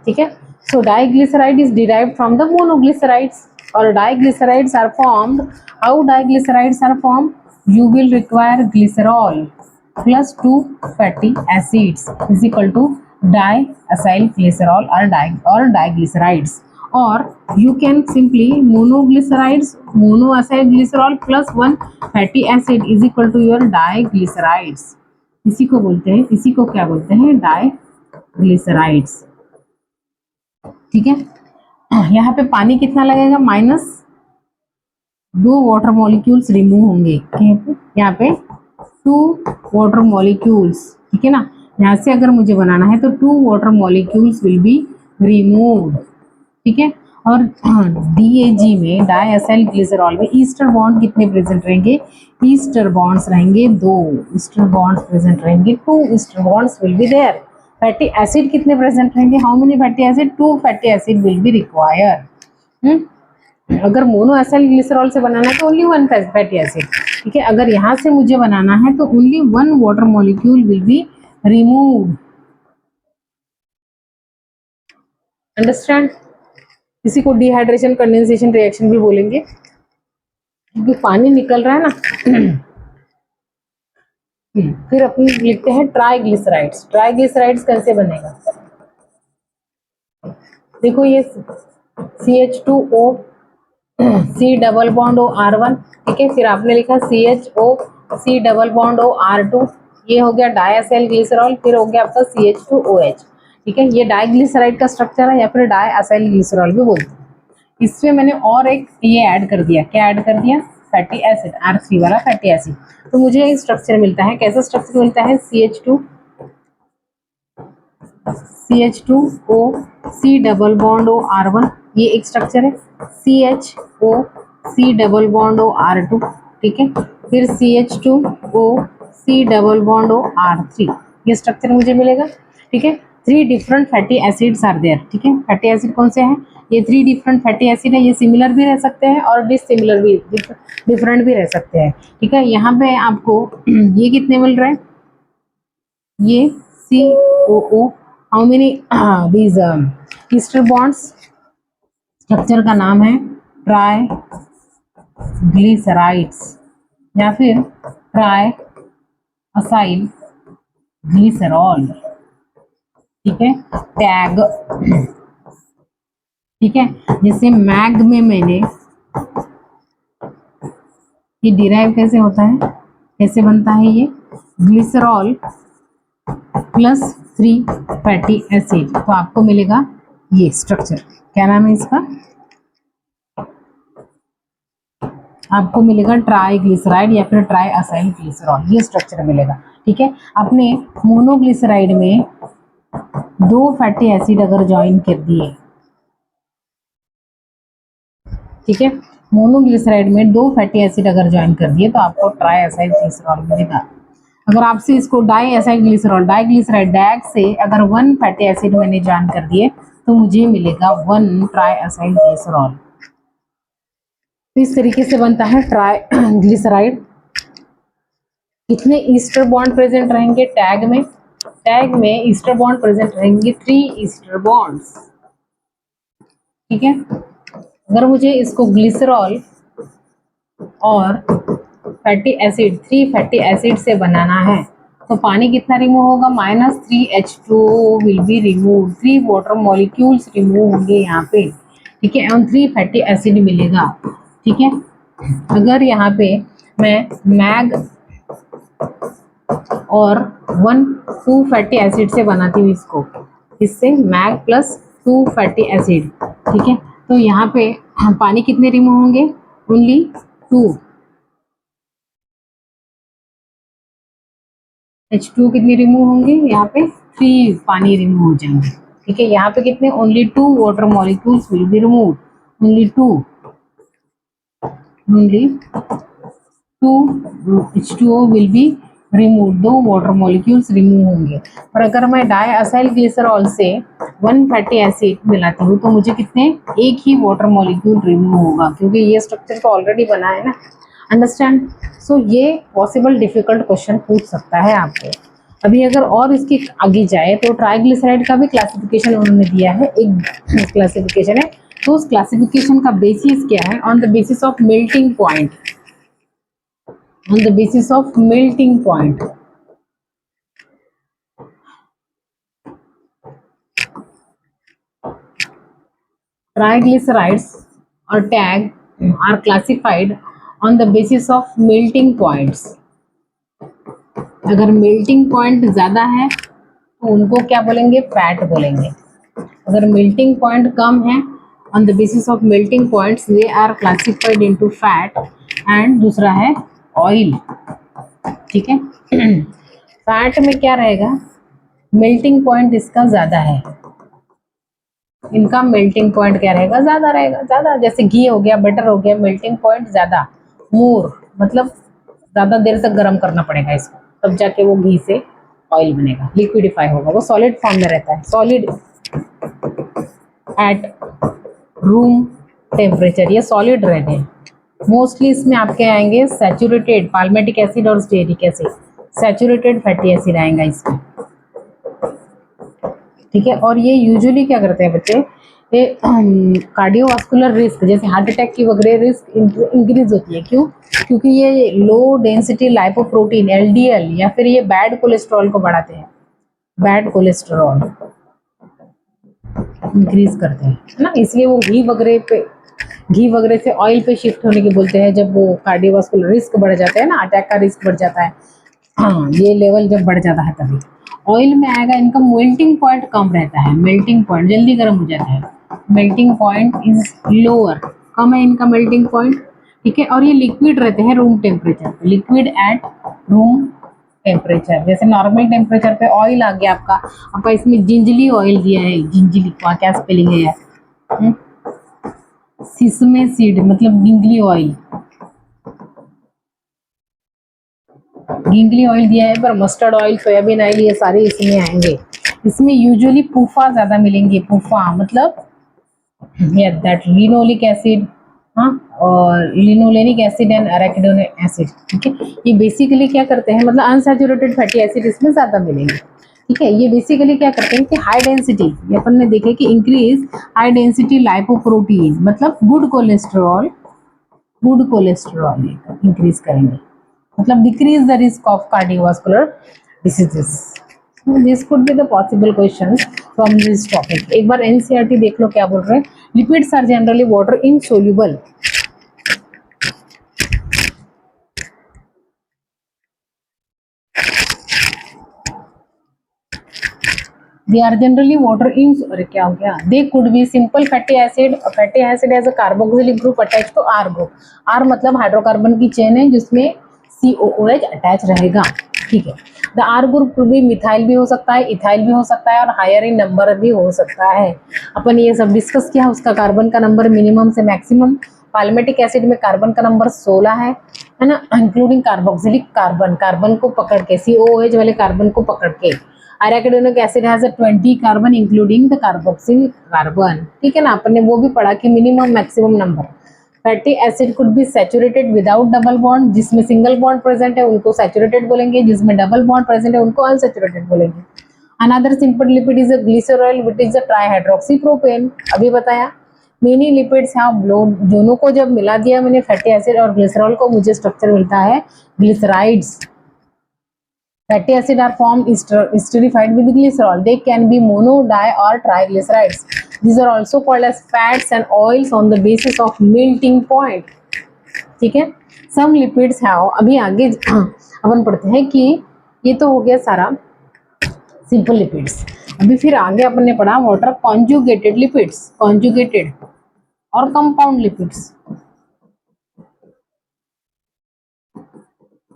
ठीक है। So diglyceride is derived from the monoglycerides, और diglycerides are formed, how diglycerides are formed, you will require glycerol plus 2 fatty acids is equal to diacyl glycerol or diglycerides, or you can simply monoacyl glycerol plus 1 fatty acid is equal to your diglycerides। इसी को बोलते हैं, इसी को क्या बोलते हैं, diglycerides, ठीक है। यहाँ पे पानी कितना लगेगा, -2 वाटर मॉलिक्यूल्स रिमूव होंगे, यहाँ पे 2 वाटर मॉलिक्यूल्स, ठीक है ना। यहाँ से अगर मुझे बनाना है तो 2 water molecules will be removed, ठीक है। और DAG में, डाइअसाइल ग्लिसरॉल में ईस्टर बॉन्ड कितने प्रेजेंट रहेंगे, ईस्टर बॉन्ड्स रहेंगे 2 ईस्टर बॉन्ड्स प्रेजेंट रहेंगे, 2 ester bonds will be there. Fatty acid कितने प्रेजेंट रहेंगे, how many fatty acid, 2 fatty acid will be required. अगर मोनोएसाइल ग्लिसरॉल से बनाना है तो ओनली 1 फैटी एसिड, ठीक है। अगर यहाँ से मुझे बनाना है तो only 1 water molecule will be removed, understand. इसी को डिहाइड्रेशन कंडेंसेशन रिएक्शन भी बोलेंगे, क्योंकि पानी निकल रहा है ना। फिर अपनी लिखते हैं ट्राइग्लिसराइड्स। ट्राइग्लिसराइड्स कैसे बनेगा, देखो ये CH2O C double bond O R1, ठीक है। फिर आपने लिखा CHO C double bond O R2, ये हो गया डाइअसाइल ग्लिसरॉल, फिर हो गया आपका CH2OH, ठीक है। ये डाइग्लिसराइड का स्ट्रक्चर है, या फिर डाइअसाइल ग्लिसरॉल भी बोलते हैं। इसमें मैंने और एक ये ऐड कर दिया, क्या ऐड कर दिया, फैटी एसिड, R3 वाला फैटी एसिड। तो मुझे स्ट्रक्चर मिलता है, कैसा स्ट्रक्चर मिलता है, CH2O C double bond O R1, ये एक स्ट्रक्चर है। CHO C double bond O R2, ठीक है। फिर CH2O C double bond O R3, ये स्ट्रक्चर मुझे मिलेगा, ठीक है। 3 different fatty acids are there, ठीक है। फैटी एसिड कौन से हैं, ये 3 डिफरेंट फैटी एसिड है। ये सिमिलर भी रह सकते हैं और डिसिमिलर भी, डिफरेंट भी रह सकते हैं, ठीक है। यहाँ पे आपको ये कितने मिल रहे हैं, ये COO, how many these Easter bonds, structure का नाम है ट्राइग्लिसराइड्स या फिर ट्राइअसाइल ग्लिसरॉल, ठीक है। टैग, ठीक है। जैसे मैग में मैंने, ये डिराइव कैसे होता है, कैसे बनता है, ये ग्लिसरॉल प्लस 3 फैटी एसिड, तो आपको मिलेगा ये स्ट्रक्चर, क्या नाम है इसका, आपको मिलेगा ट्राइग्लिसराइड या फिर ट्राइअसाइल ग्लिसरॉल, ये स्ट्रक्चर मिलेगा, ठीक है। अपने मोनोग्लिसराइड में 2 फैटी एसिड अगर ज्वाइन कर दिए, ठीक है, मोनोग्लिसराइड में 2 फैटी एसिड अगर ज्वाइन कर दिए तो आपको ट्राइअसाइल ग्लिसरॉल मिलेगा। अगर आपसे इसको डाइअसाइल ग्लिसरॉल, डाइग्लिसराइड डैग से अगर 1 फैटी एसिड मैंने ज्वाइन कर दिए तो मुझे मिलेगा 1 ट्राइअसाइल ग्लिसरॉल। तो इस तरीके से बनता है ट्राइग्लिसराइड। कितने ईस्टर बॉन्ड प्रेजेंट रहेंगे टैग में, टैग में ईस्टर बॉन्ड प्रेजेंट रहेंगे 3 ईस्टर बॉन्ड्स, ठीक है। अगर मुझे इसको ग्लिसरॉल और फैटी एसिड, 3 फैटी एसिड से बनाना है तो पानी कितना रिमूव होगा, -3H2O will be remove, 3 water molecules remove होंगे यहाँ पे, ठीक है, और 3 फैटी एसिड मिलेगा, ठीक है। अगर यहाँ पे मैं मैग और 2 फैटी एसिड से बनाती हूँ इसको, इससे मैग प्लस 2 फैटी एसिड, ठीक है, तो यहाँ पे पानी कितने रिमूव होंगे, ओनली 2, H2 कितने रिमूव होंगे, यहाँ पे 3 पानी रिमूव हो जाएंगे, ठीक है, यहाँ पे कितने, only 2 water molecules will be remove, only 2 H2O will be remove, 2 water molecules remove होंगे। और अगर मैं डाई असाइल ग्लिसरॉल से 1 फैटी एसिड मिलाती हूँ तो मुझे कितने, एक ही वाटर मॉलिक्यूल रिमूव होगा, क्योंकि ये स्ट्रक्चर तो ऑलरेडी बना है ना, अंडरस्टैंड। सो ये पॉसिबल डिफिकल्ट क्वेश्चन पूछ सकता है आपको। अभी अगर और इसके आगे जाए तो ट्राइग्लिसराइड का भी क्लासिफिकेशन उन्होंने दिया है, एक क्लासिफिकेशन है। तो उस क्लासिफिकेशन का बेसिस क्या है, on the basis of melting point, on the basis of melting point. Triglycerides or tag are classified on the basis of melting points. अगर मेल्टिंग पॉइंट ज़्यादा है तो उनको क्या बोलेंगे, फैट बोलेंगे। अगर मेल्टिंग पॉइंट कम है, on the basis of melting points they are classified into fat, and दूसरा है ऑयल। ठीक है, फैट में क्या रहेगा, मेल्टिंग पॉइंट इसका ज़्यादा है, इनका मेल्टिंग पॉइंट क्या रहेगा, ज़्यादा रहेगा, ज़्यादा, जैसे घी हो गया, बटर हो गया, मेल्टिंग पॉइंट ज़्यादा, मोर मतलब ज़्यादा देर तक गर्म करना पड़ेगा इसको, तब जाके वो घी से ऑयल बनेगा, लिक्विडिफाई होगा, वो सॉलिड फॉर्म में रहता है, सॉलिड एट रूम टेम्परेचर, ये सॉलिड रहते हैं मोस्टली। इसमें आपके आएंगे सैचुरेटेड पाल्मेटिक एसिड और stearic acid, saturated fatty acid आएगा इसमें। ठीक है, और ये यूजुअली क्या करते हैं बच्चे, ये कार्डियोवास्कुलर रिस्क, जैसे हार्ट अटैक की वगैरह रिस्क इंक्रीज होती है। क्यों, क्योंकि ये लो डेंसिटी लाइपोप्रोटीन एलडीएल या फिर ये बैड कोलेस्ट्रॉल को बढ़ाते हैं, बैड कोलेस्ट्रॉल इंक्रीज करते हैं, है ना, इसलिए वो घी वगैरह से ऑयल पे शिफ्ट होने के बोलते हैं, जब वो कार्डियोवास्कुलर रिस्क बढ़ जाता है ना, अटैक का रिस्क बढ़ जाता है, हाँ ये लेवल जब बढ़ जाता है तभी ऑयल में आएगा। इनका मेल्टिंग पॉइंट कम रहता है, मेल्टिंग पॉइंट जल्दी गर्म हो जाता है, मेल्टिंग पॉइंट इज लोअर, कम है इनका मेल्टिंग पॉइंट। ठीक है, और ये लिक्विड रहते हैं रूम टेम्परेचर पे, लिक्विड एट रूम टेम्परेचर, जैसे नॉर्मल टेम्परेचर पे ऑयल आ गया आपका इसमें जिंजली ऑयल दिया है, जिंजली का क्या स्पेलिंग है यार, सिसमे सीड मतलब गिंगली ऑयल, गिंगली ऑयल दिया है, पर मस्टर्ड ऑयल, सोयाबीन ऑयल, ये सारे इसमें आएंगे। इसमें यूजुअली पूफा ज्यादा मिलेंगे, पूफा मतलब या दैट लिनोलिक एसिड, हाँ, और लिनोलेनिक एसिड एंड अराकिडोनिक एसिड। ठीक है, ये बेसिकली क्या करते हैं, मतलब अनसैचुरेटेड फैटी एसिड इसमें ज्यादा मिलेंगे। ठीक है, ये बेसिकली क्या करते हैं कि हाई डेंसिटी, ये अपन ने देखे कि इंक्रीज हाई डेंसिटी लाइपोप्रोटीन मतलब गुड कोलेस्ट्रॉल इंक्रीज करेंगे, मतलब decrease the risk of cardiovascular diseases. This could be the possible questions from this topic. एक बार एनसीईआरटी देख लो क्या बोल रहे हैं, lipids are generally water insoluble, they are generally water in, अरे क्या हो गया, they could be simple fatty acid has a carboxylic group attached to R group, R मतलब हाइड्रोकार्बन की चेन है जिसमें COOH अटैच रहेगा। ठीक है, द आर ग्रुप भी मिथाइल भी हो सकता है, इथाइल भी हो सकता है, और हायर इन नंबर भी हो सकता है। अपन ये सब डिस्कस किया, उसका कार्बन का नंबर मिनिमम से मैक्सिमम। पाल्मेटिक एसिड में कार्बन का नंबर 16 है ना, इंक्लूडिंग कार्बोक्सिलिक कार्बन को पकड़ के, COOH वाले कार्बन को पकड़ के। अराकिडोनिक acid has 20 carbon including the carboxyl carbon. ठीक है ना, अपन ने वो भी पढ़ा कि minimum maximum number. Fatty acid could be saturated without double bond, जिसमें सिंगल बॉन्ड प्रेजेंट है उनको सैचुरेटेड बोलेंगे, जिसमें डबल बॉन्ड प्रेजेंट है उनको अनसैचुरेटेड बोलेंगे। Another simple lipid is a glycerol which is a trihydroxypropane, अभी बताया। मेनी लिपिड्स हैव ब्लोड, दोनों को जब मिला दिया मैंने फैटी एसिड और ग्लिसरॉल को, मुझे स्ट्रक्चर मिलता है glycerides. Fatty acid are formed esterified with glycerol. They can be mono, di or triglycerides. These are also called as fats and oils on the basis of melting point. ठीक है, some lipids have, अभी आगे अपन पढ़ते हैं कि ये तो हो गया सारा सिंपल लिपिड्स। अभी फिर आगे अपन ने पढ़ा वाटर कॉन्जुगेटेड लिपिड्स, कॉन्जुगेटेड और कंपाउंड लिपिड्स।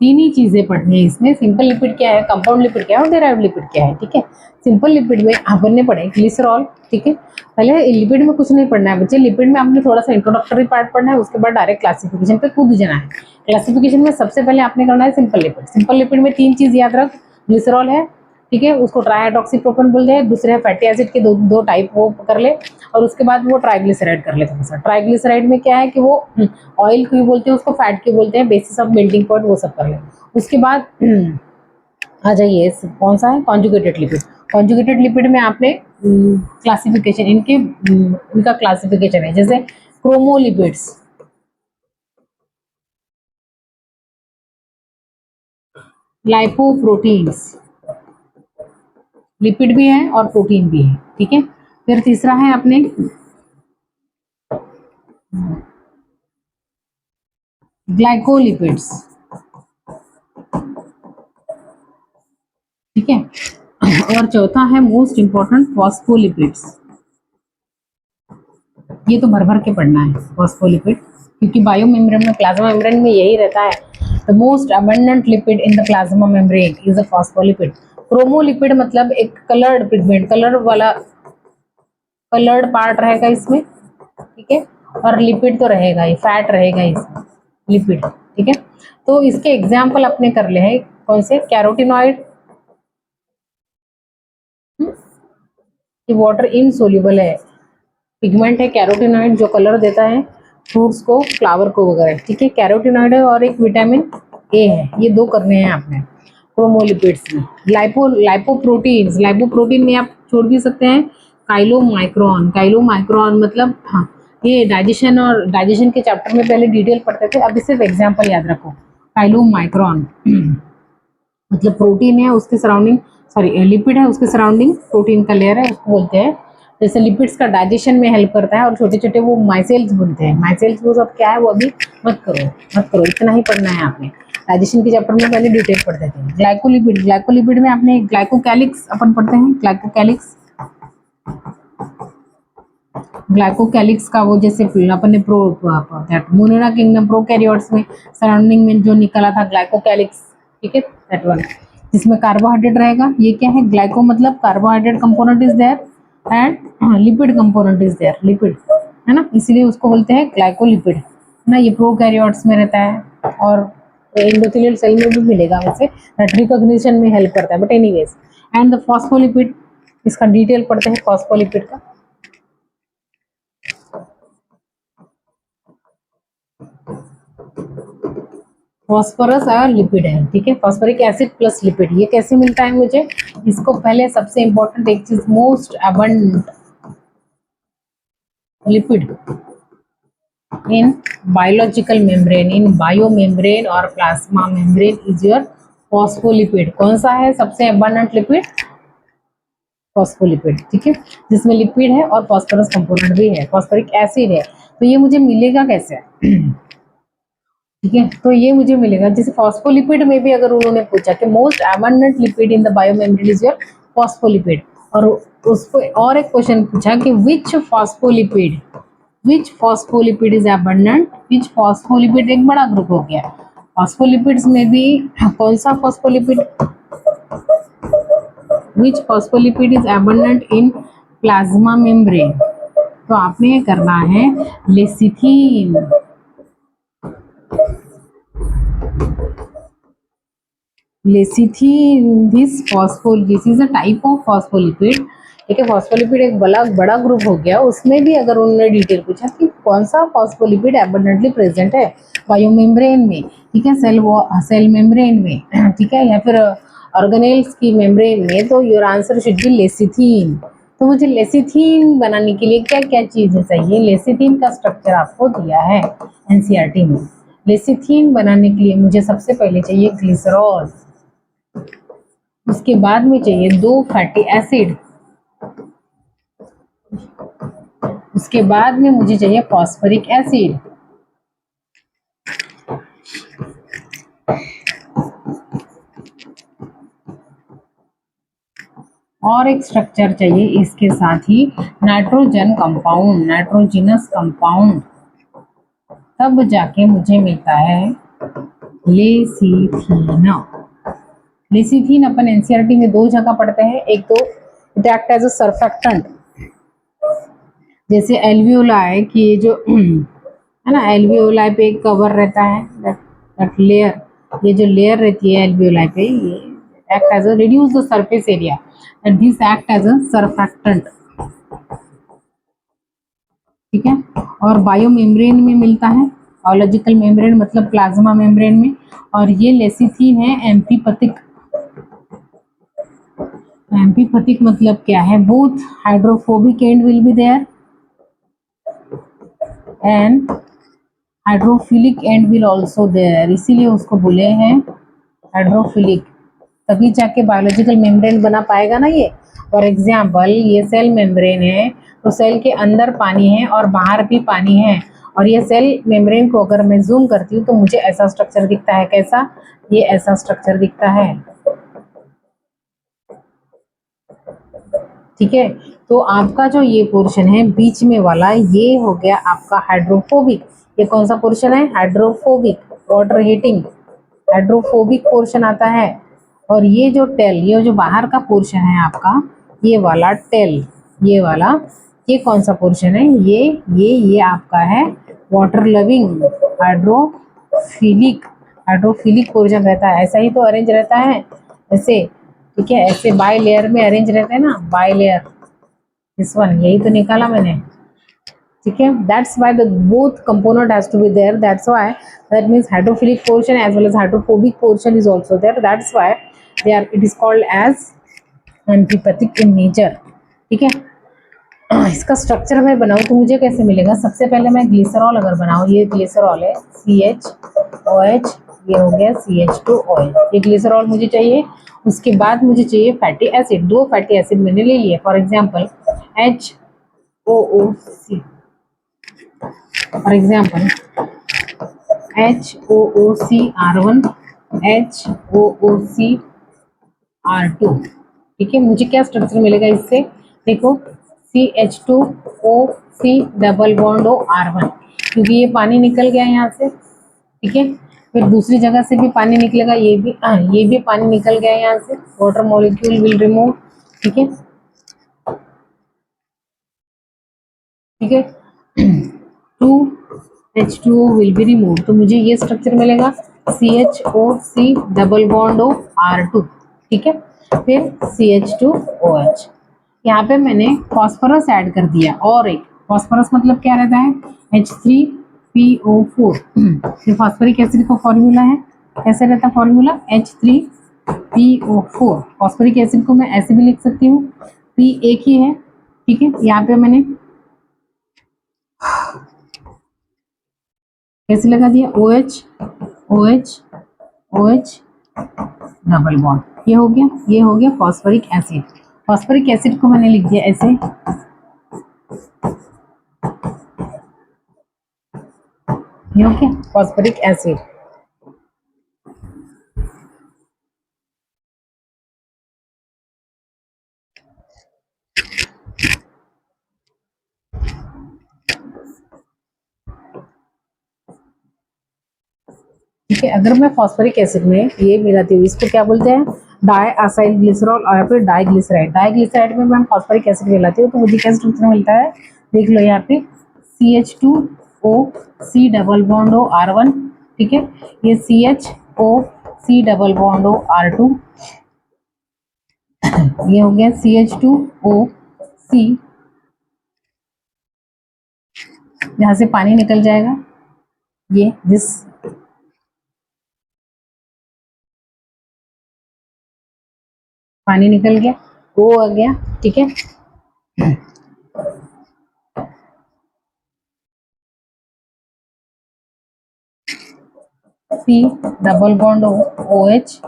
तीन ही चीजें पढ़नी है इसमें। सिंपल लिपिड क्या है, कंपाउंड लिपिड क्या है और डेराइव्ड लिपिड क्या है। ठीक है, सिंपल लिपिड में अपन ने पढ़े ग्लिसरॉल। ठीक है, पहले लिपिड में कुछ नहीं पढ़ना है बच्चे, लिपिड में आपने थोड़ा सा इंट्रोडक्टरी पार्ट पढ़ना है, उसके बाद डायरेक्ट क्लासिफिकेशन पे कूद जाना है। क्लासिफिकेशन में सबसे पहले आपने करना है सिंपल लिपिड। सिंपल लिपिड में तीन चीज याद रख, ग्लिसरॉल है, ठीक है, उसको ट्राईहाइड्रोक्सीप्रोपेन बोलते हैं, दूसरे फैटी एसिड के दो टाइप वो कर ले, और उसके बाद वो ट्राइग्लिसराइड कर ले थोड़ा सा। ट्राइग्लिसराइड में क्या है कि वो ऑयल क्यों बोलते हैं उसको, फैट क्यों बोलते हैं, बेसिस ऑफ मेल्टिंग पॉइंट, वो सब कर ले। उसके बाद आ जाइए कौन सा है, कॉन्जुगेटेड लिपिड। कॉन्जुगेटेड लिपिड में आपने क्लासिफिकेशन इनका क्लासिफिकेशन है, जैसे क्रोमोलिपिड्स, लाइपोप्रोटीन्स, लिपिड भी है और प्रोटीन भी है। ठीक है, फिर तीसरा है अपने ग्लाइकोलिपिड्स। ठीक है, और चौथा है मोस्ट इंपॉर्टेंट फॉस्फोलिपिड्स। ये तो भर भर के पढ़ना है फॉस्फोलिपिड, क्योंकि बायो मेम्ब्रेन में, प्लाज्मा मेम्ब्रेन में यही रहता है। The most abundant lipid in the plasma membrane is a phospholipid. Chromolipid मतलब एक कलर्ड पिगमेंट, कलर वाला कलर्ड पार्ट रहेगा इसमें। ठीक है, और लिपिड तो रहेगा ही, फैट रहेगा इसमें, लिपिड। ठीक है, तो इसके एग्जाम्पल अपने कर ले हैं कौन से, कैरोटिनॉइड, कि वाटर इनसोल्यूबल है, पिगमेंट है कैरोटिनॉइड जो कलर देता है फ्रूट्स को, फ्लावर को वगैरह। ठीक है, कैरोटिनॉइड है, और एक विटामिन ए है, ये दो करने हैं आपने क्रोमोलिपिड्स में। लाइपोप्रोटीन्स, लाइपोप्रोटीन में आप छोड़ भी सकते हैं काइलोमाइक्रोन। काइलोमाइक्रोन मतलब, हाँ, ये डाइजेशन और डाइजेशन के चैप्टर में पहले डिटेल पढ़ते थे, अभी सिर्फ एग्जाम्पल याद रखो। काइलोमाइक्रोन मतलब प्रोटीन है उसके सराउंडिंग, सॉरी लिपिड है उसके सराउंडिंग प्रोटीन का लेयर है, उसको बोलते हैं। जैसे लिपिड्स का डाइजेशन में हेल्प करता है, और छोटे छोटे वो माइसेल्स बनते हैं। माइसेल्स वो सब क्या है वो अभी मत करो, इतना ही पढ़ना है आपने। डाइजेशन के चैप्टर में पहले डिटेल पढ़ते थे। ग्लाइकोलिपिड, ग्लाइकोलिपिड में आपने ग्लाइकोकैलिक्स अपन पढ़ते हैं, ग्लाइकोकैलिक्स। ग्लाइकोकैलिक्स का वो जैसे अपन ने मोनेरा किंगडम प्रोकैरियोट्स में सराउंडिंग में जो निकला था ग्लाइकोकैलिक्स। ठीक है, दैट वन, जिसमें कार्बोहाइड्रेट रहेगा। ये क्या है, ग्लाइको मतलब carbohydrate component is there and lipid component is there, lipid है ना, इसीलिए उसको बोलते हैं ग्लाइकोलिपिड, है ना। ये प्रोकैरियोट्स में रहता है और एंडोथेलियल सेल में भी मिलेगा वैसे, दैट रिकॉग्निशन में हेल्प करता है, but anyways. And the phospholipid, इसका डिटेल पढ़ते हैं फॉस्फोलिपिड का। फॉस्फोरस और लिपिड है। ठीक है, फॉस्फोरिक एसिड प्लस लिपिड, ये कैसे मिलता है मुझे, इसको पहले सबसे इंपॉर्टेंट एक चीज, most abundant lipid in biological membrane, in bio membrane और plasma membrane is your phospholipid. कौन सा है सबसे अबंडेंट लिपिड, फॉस्फोलिपिड। ठीक है, जिसमें लिपिड है और फॉस्फोरस कंपोनेंट भी है, फॉस्फोरिक एसिड है। तो ये मुझे मिलेगा कैसे ठीक है, तो ये मुझे मिलेगा जैसे फॉस्फोलिपिड में भी अगर उन्होंने पूछा कि most abundant lipid in the biomembrane is your phospholipid, और उसको और एक क्वेश्चन पूछा कि which phospholipid is abundant, which phospholipid एक बड़ा ग्रुप हो गया। फॉस्फोलिपिड्स में भी कौन सा phospholipid, which phospholipid is abundant in plasma membrane, तो आपने ये करना है lecithin. Lecithin, this is a type of phospholipid. ठीक है, फॉस्फोलिपिड एक बड़ा ग्रुप हो गया, उसमें भी अगर उन्होंने डिटेल पूछा कि कौन सा फॉस्फोलिपिड एबंडेंटली प्रेजेंट है बायोमेम्ब्रेन में, ठीक है, सेल मेम्ब्रेन में, ठीक है, या फिर ऑर्गेनेल्स की मेम्ब्रेन में, तो योर आंसर शुड बी लेसिथीन। तो मुझे लेसिथीन बनाने के लिए क्या क्या चीजें चाहिए, लेसिथीन का स्ट्रक्चर आपको दिया है एनसीईआरटी में। लेसिथीन बनाने के लिए मुझे सबसे पहले चाहिए ग्लिसरॉल, उसके बाद में चाहिए 2 फैटी एसिड, उसके बाद में मुझे चाहिए फॉस्फोरिक एसिड, और एक स्ट्रक्चर चाहिए इसके साथ ही नाइट्रोजन कंपाउंड, नाइट्रोजिनस कंपाउंड, तब जाके मुझे मिलता है लेसिथीन। लेसिथीन अपन एनसीईआरटी में 2 जगह पढ़ते हैं। एक तो it act as a surfactant, जैसे एल्वियोलाई की ये जो है ना, एल्वियोलाई पे एक कवर रहता है, दैट लेयर, ये जो लेयर रहती है एल्वियोलाई पे, ये act as a reduce the surface area and this act as a surfactant. ठीक है, और बायो मेम्ब्रेन में मिलता है, बायोलॉजिकल मेम्ब्रेन मतलब प्लाज्मा मेम्ब्रेन में, और ये लेसिथीन है एम्फीपैथिक। एम्फीपैथिक मतलब क्या है, both hydrophobic end will be there and hydrophilic end will also there, इसीलिए उसको बोले हैं हाइड्रोफिलिक, तभी जाके बायोलॉजिकल मेम्ब्रेन बना पाएगा ना ये। फॉर एग्जाम्पल ये सेल मेम्ब्रेन है, तो सेल के अंदर पानी है और बाहर भी पानी है, और ये सेल मेम्ब्रेन को अगर मैं जूम करती हूँ तो मुझे ऐसा स्ट्रक्चर दिखता है। कैसा, ये ऐसा स्ट्रक्चर दिखता है। ठीक है, तो आपका जो ये पोर्शन है बीच में वाला, ये हो गया आपका हाइड्रोफोबिक। ये कौन सा पोर्शन है, hydrophobic, water heating hydrophobic portion आता है। और ये जो टेल, ये जो बाहर का पोर्शन है आपका, ये वाला टेल, ये वाला, ये कौन सा पोर्शन है, ये आपका है water loving hydrophilic. Hydrophilic portion रहता है, ऐसा ही तो अरेंज रहता है ऐसे। ठीक है, ऐसे बाय लेयर में अरेंज रहते हैं ना, बाय लेयर, दिस वन, यही तो निकाला मैंने। ठीक है, that's why the both component has to be there, that's why that means hydrophilic portion as well as hydrophobic portion is also there, that's why they are, it is called as amphipathic in nature. ठीक है, इसका structure मैं बनाऊँ तो मुझे कैसे मिलेगा, सबसे पहले मैं ग्लिसरॉल अगर बनाऊँ, ये ग्लिसरॉल है CHOH, ये हो गया CH2OH, ये ग्लिसरॉल मुझे चाहिए। उसके बाद मुझे चाहिए फैटी एसिड, 2 फैटी एसिड मैंने ले लिए, for example HOOC, for example HOOCR1, HOOCR2। ठीक है, मुझे क्या स्ट्रक्चर मिलेगा इससे, देखो CH2OC डबल बॉन्ड OR1, क्योंकि ये पानी निकल गया यहाँ से। ठीक है, फिर दूसरी जगह से भी पानी निकलेगा, ये भी पानी निकल गया यहाँ से, वाटर मॉलिक्यूल विल रिमूव। ठीक है, ठीक है, 2H2O विल बी रिमूव, तो मुझे ये स्ट्रक्चर मिलेगा CHOC डबल बॉन्ड OR2। ठीक है, फिर CH2OH, यहाँ पे मैंने फॉस्फोरस ऐड कर दिया, और एक फॉस्फोरस मतलब क्या रहता है, H3PO4। फिर फॉस्फोरिक एसिड का फॉर्मूला है, कैसे रहता है फॉर्मूला, H3PO4। फॉस्फोरिक एसिड को मैं ऐसे भी लिख सकती हूँ, P एक ही है। ठीक है, यहाँ पे मैंने कैसे लगा दिया, OH OH OH double bond, ये हो गया, ये हो गया फॉस्फोरिक एसिड। फॉस्फोरिक एसिड को मैंने लिख दिया ऐसे, ये हो गया फॉस्फोरिक एसिड। ठीक है, अगर मैं फॉस्फोरिक एसिड में ये मिलाती हूँ, इसको क्या बोलते हैं, डाईएसाइल ग्लिसरॉल और फिर डाईग्लिसराइड। डाईग्लिसराइड में मैं फॉस्फोरिक एसिड मिलाती हूँ तो मुझे क्या स्ट्रक्चर मिलता है, देख लो यहाँ पे CH2OC डबल बॉन्ड OR1। ठीक है, ये CHOC डबल बॉन्ड OR2, ये हो गया CH2OC, यहाँ से पानी निकल जाएगा, ये दिस पानी निकल गया, वो आ गया। ठीक है, C double bond OH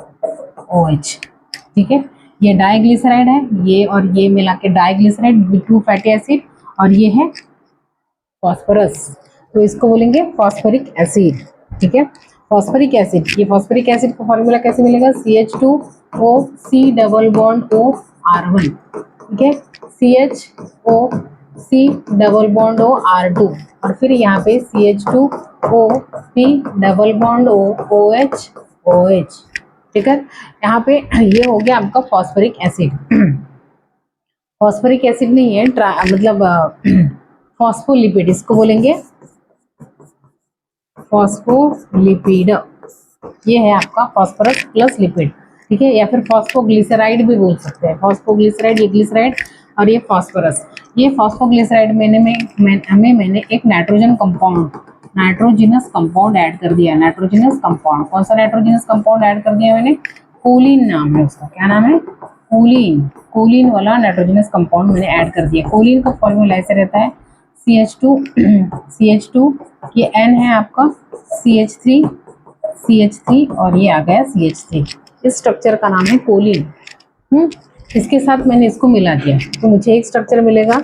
OH। ठीक है, ये डाइग्लिसराइड है, ये और ये मिला के डाइग्लिसराइड विद 2 फैटी एसिड, और ये है फॉस्फोरस, तो इसको बोलेंगे फॉस्फोरिक एसिड। ठीक है, फॉस्फोरिक एसिड, ये फॉस्फोरिक एसिड का फॉर्मूला कैसे मिलेगा, CH2OC डबल बॉन्ड OR1। ठीक है, CHO C double bond O R2 और फिर यहाँ पे CH2O P double bond O OH OH। ठीक है, यहाँ पे ये हो गया आपका फॉस्फोरिक एसिड। फॉस्फोरिक एसिड नहीं है, मतलब फॉस्फोलिपिड इसको बोलेंगे, फॉस्फोलिपिड। ये है आपका फॉस्फोरस प्लस लिपिड। ठीक है, या फिर फॉस्फोग्लिसराइड भी बोल सकते हैं। फॉस्फोग्लिसराइड, ये ग्लिसराइड और ये फॉस्फोरस। ये फॉस्फोग्लिसराइड मैंने एक nitrogen compound, nitrogenous compound add कर दिया। नाइट्रोजिनस कंपाउंड, कौन सा नाइट्रोजिनस कंपाउंड ऐड कर दिया मैंने? कोलिन नाम है उसका। क्या नाम है? कोलिन। कोलिन वाला नाइट्रोजिनस कंपाउंड मैंने ऐड कर दिया। कोलिन का फॉर्मूला ऐसे रहता है CH2 CH2, ये N है आपका, CH3 और ये आ गया CH3। इस स्ट्रक्चर का नाम है कोलिन। इसके साथ मैंने इसको मिला दिया तो मुझे एक स्ट्रक्चर मिलेगा।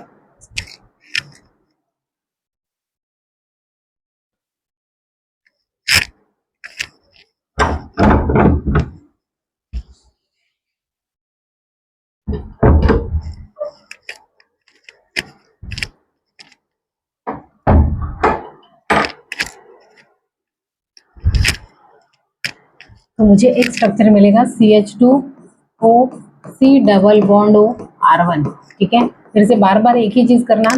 तो मुझे एक स्ट्रक्चर मिलेगा CH2O C double bond O R1। ठीक है, फिर से बार बार एक ही चीज करना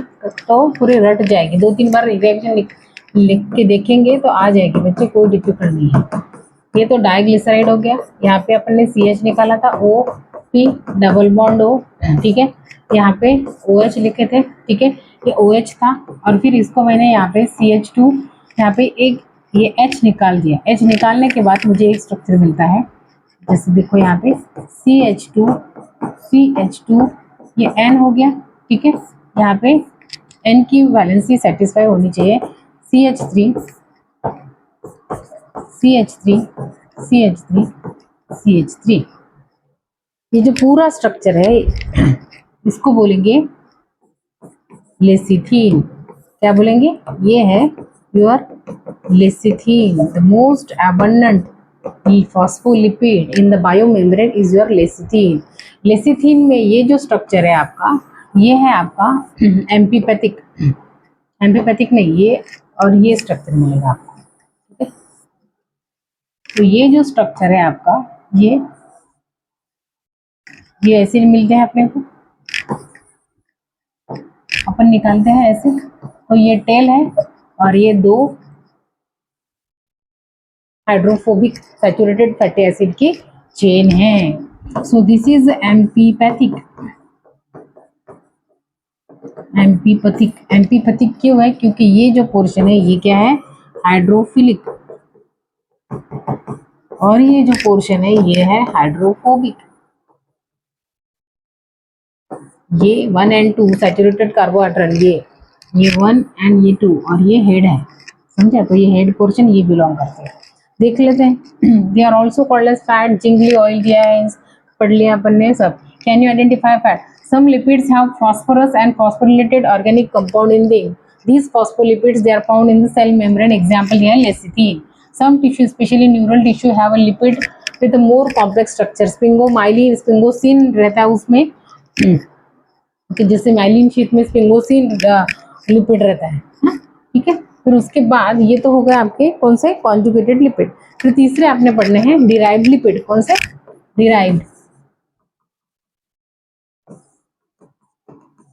तो पूरी रट जाएगी। 2-3 बार रिएक्शन लिख के देखेंगे तो आ जाएगी बच्चे, कोई डिफिकल्ट नहीं है। ये तो डाइग्लिसराइड हो गया। यहाँ पे अपन ने CH निकाला था, O P double bond O। ठीक है, यहाँ पे OH लिखे थे। ठीक है, ये OH था और फिर इसको मैंने यहाँ पे CH2, यहाँ पे एक ये H निकाल दिया। H निकालने के बाद मुझे एक स्ट्रक्चर मिलता है, जैसे देखो यहाँ पे CH2 ये N हो गया। ठीक है, यहाँ पे N की वैलेंसी सेटिस्फाई होनी चाहिए। CH3 CH3 CH3 CH3, ये जो पूरा स्ट्रक्चर है इसको बोलेंगे लेसिथीन। क्या बोलेंगे? ये है your lecithin. The most abundant phospholipid in the biomembrane is your lecithin। Lecithin में ये जो स्ट्रक्चर है आपका, ये है आपका एम्पीपैथिक। एम्पीपैथिक नहीं, ये और ये स्ट्रक्चर मिलेगा आपको। ठीक है, तो ये जो स्ट्रक्चर है आपका, ये ऐसे मिलते हैं अपने को, अपन निकालते हैं ऐसे। तो ये टेल है और ये दो हाइड्रोफोबिक सैचुरेटेड फैटी एसिड की चेन है। सो this is amphipathic. Amphipathic, amphipathic क्यों है? क्योंकि ये जो पोर्शन है ये क्या है? हाइड्रोफिलिक, और ये जो पोर्शन है ये है हाइड्रोफोबिक। ये 1 and 2 सैचुरेटेड कार्बोहाइड्रेट, ये 1 and ये 2 और ये हेड है, समझा? तो ये हेड पोर्शन ये बिलोंग करते हैं। देख लेते हैं। They are also called as fat, gingelly oil दिया है, पढ़ लिया अपन ने सब। Can you identify fat? Some lipids have phosphorus and phosphorylated organic compound in them. These phospholipids they are found in the cell membrane. Example here lecithin. Some tissue, especially neural tissue, have a lipid with a more complex structure. Sphingomyelin, sphingosine रहता है उसमें, कि जैसे myelin sheath में स्पिंगोसिन lipid रहता है। ठीक है, फिर उसके बाद ये तो हो गए आपके कौन से? Conjugated lipid. फिर तीसरे आपने पढ़ने हैं डिराइव्ड लिपिड। कौन से? डिराइव्ड,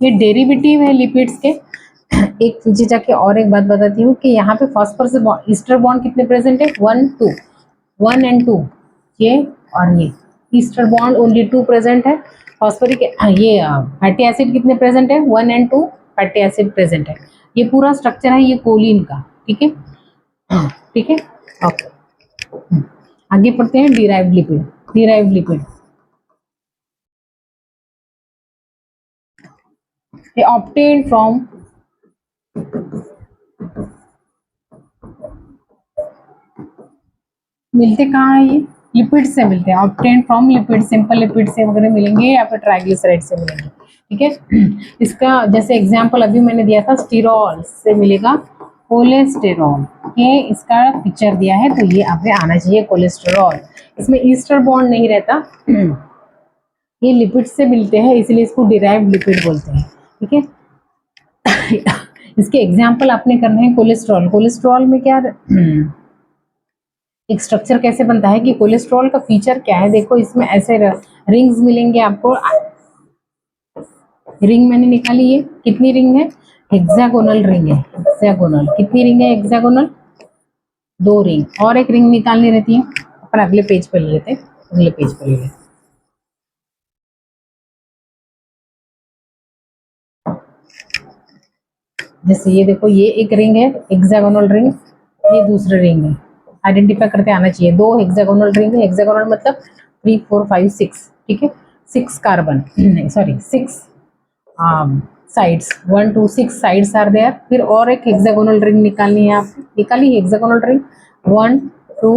ये डेरिवेटिव है लिपिड्स के। एक पीछे जाके और एक बात बताती हूँ कि यहाँ पे फॉस्फोरस से ईस्टर बॉन्ड कितने प्रेजेंट है? 1 and 2, ये और ये। ईस्टर बॉन्ड ओनली 2 प्रेजेंट है। फॉस्फोरिक ये फैटी एसिड कितने प्रेजेंट है? 1 and 2 फैटी एसिड प्रेजेंट है। ये पूरा स्ट्रक्चर है ये कोलिन का। ठीक है, ठीक है, ओके। आगे पढ़ते हैं derived lipid. Derived lipid obtained from मिलते कहाँ है? ये लिपिड से मिलते हैं। Obtain from lipid, simple lipid से वगैरह मिलेंगे या फिर ट्राइग्लिसराइड से मिलेंगे। ठीक है, इसका जैसे एग्जांपल अभी मैंने दिया था, स्टीरॉल से मिलेगा कोलेस्टेरॉल। ये इसका पिक्चर दिया है तो ये आपने आना चाहिए कोलेस्टेरॉल। इसमें ईस्टर बॉन्ड नहीं रहता, ये लिपिड से मिलते हैं इसलिए इसको डिराइव्ड लिपिड बोलते हैं। ठीक है, इसके एग्जाम्पल आपने करने हैं कोलेस्ट्रॉल। कोलेस्ट्रॉल में क्या एक स्ट्रक्चर कैसे बनता है कि कोलेस्ट्रॉल का फीचर क्या है, देखो इसमें ऐसे रिंग्स मिलेंगे आपको। रिंग मैंने निकाली है, कितनी रिंग है, हेक्सागोनल रिंग है। हेक्सागोनल कितनी रिंग है, हेक्सागोनल 2 रिंग, और एक रिंग निकालनी रहती है। अपन अगले पेज पर ले लेते हैं, अगले पेज पर ले लेते हैं। जैसे ये देखो, ये एक रिंग है हेक्सागोनल रिंग, ये दूसरा रिंग है। आइडेंटिफाई करते आना चाहिए, 2 हेक्सागोनल रिंग है। हेक्सागोनल मतलब 3 4 5 6, ठीक है। 6 कार्बन, नहीं sorry 6 sides, 1 2 6 sides are there. फिर और एक हेक्सागोनल रिंग निकालनी है आपको, निकाली हेक्सागोनल रिंग 1 2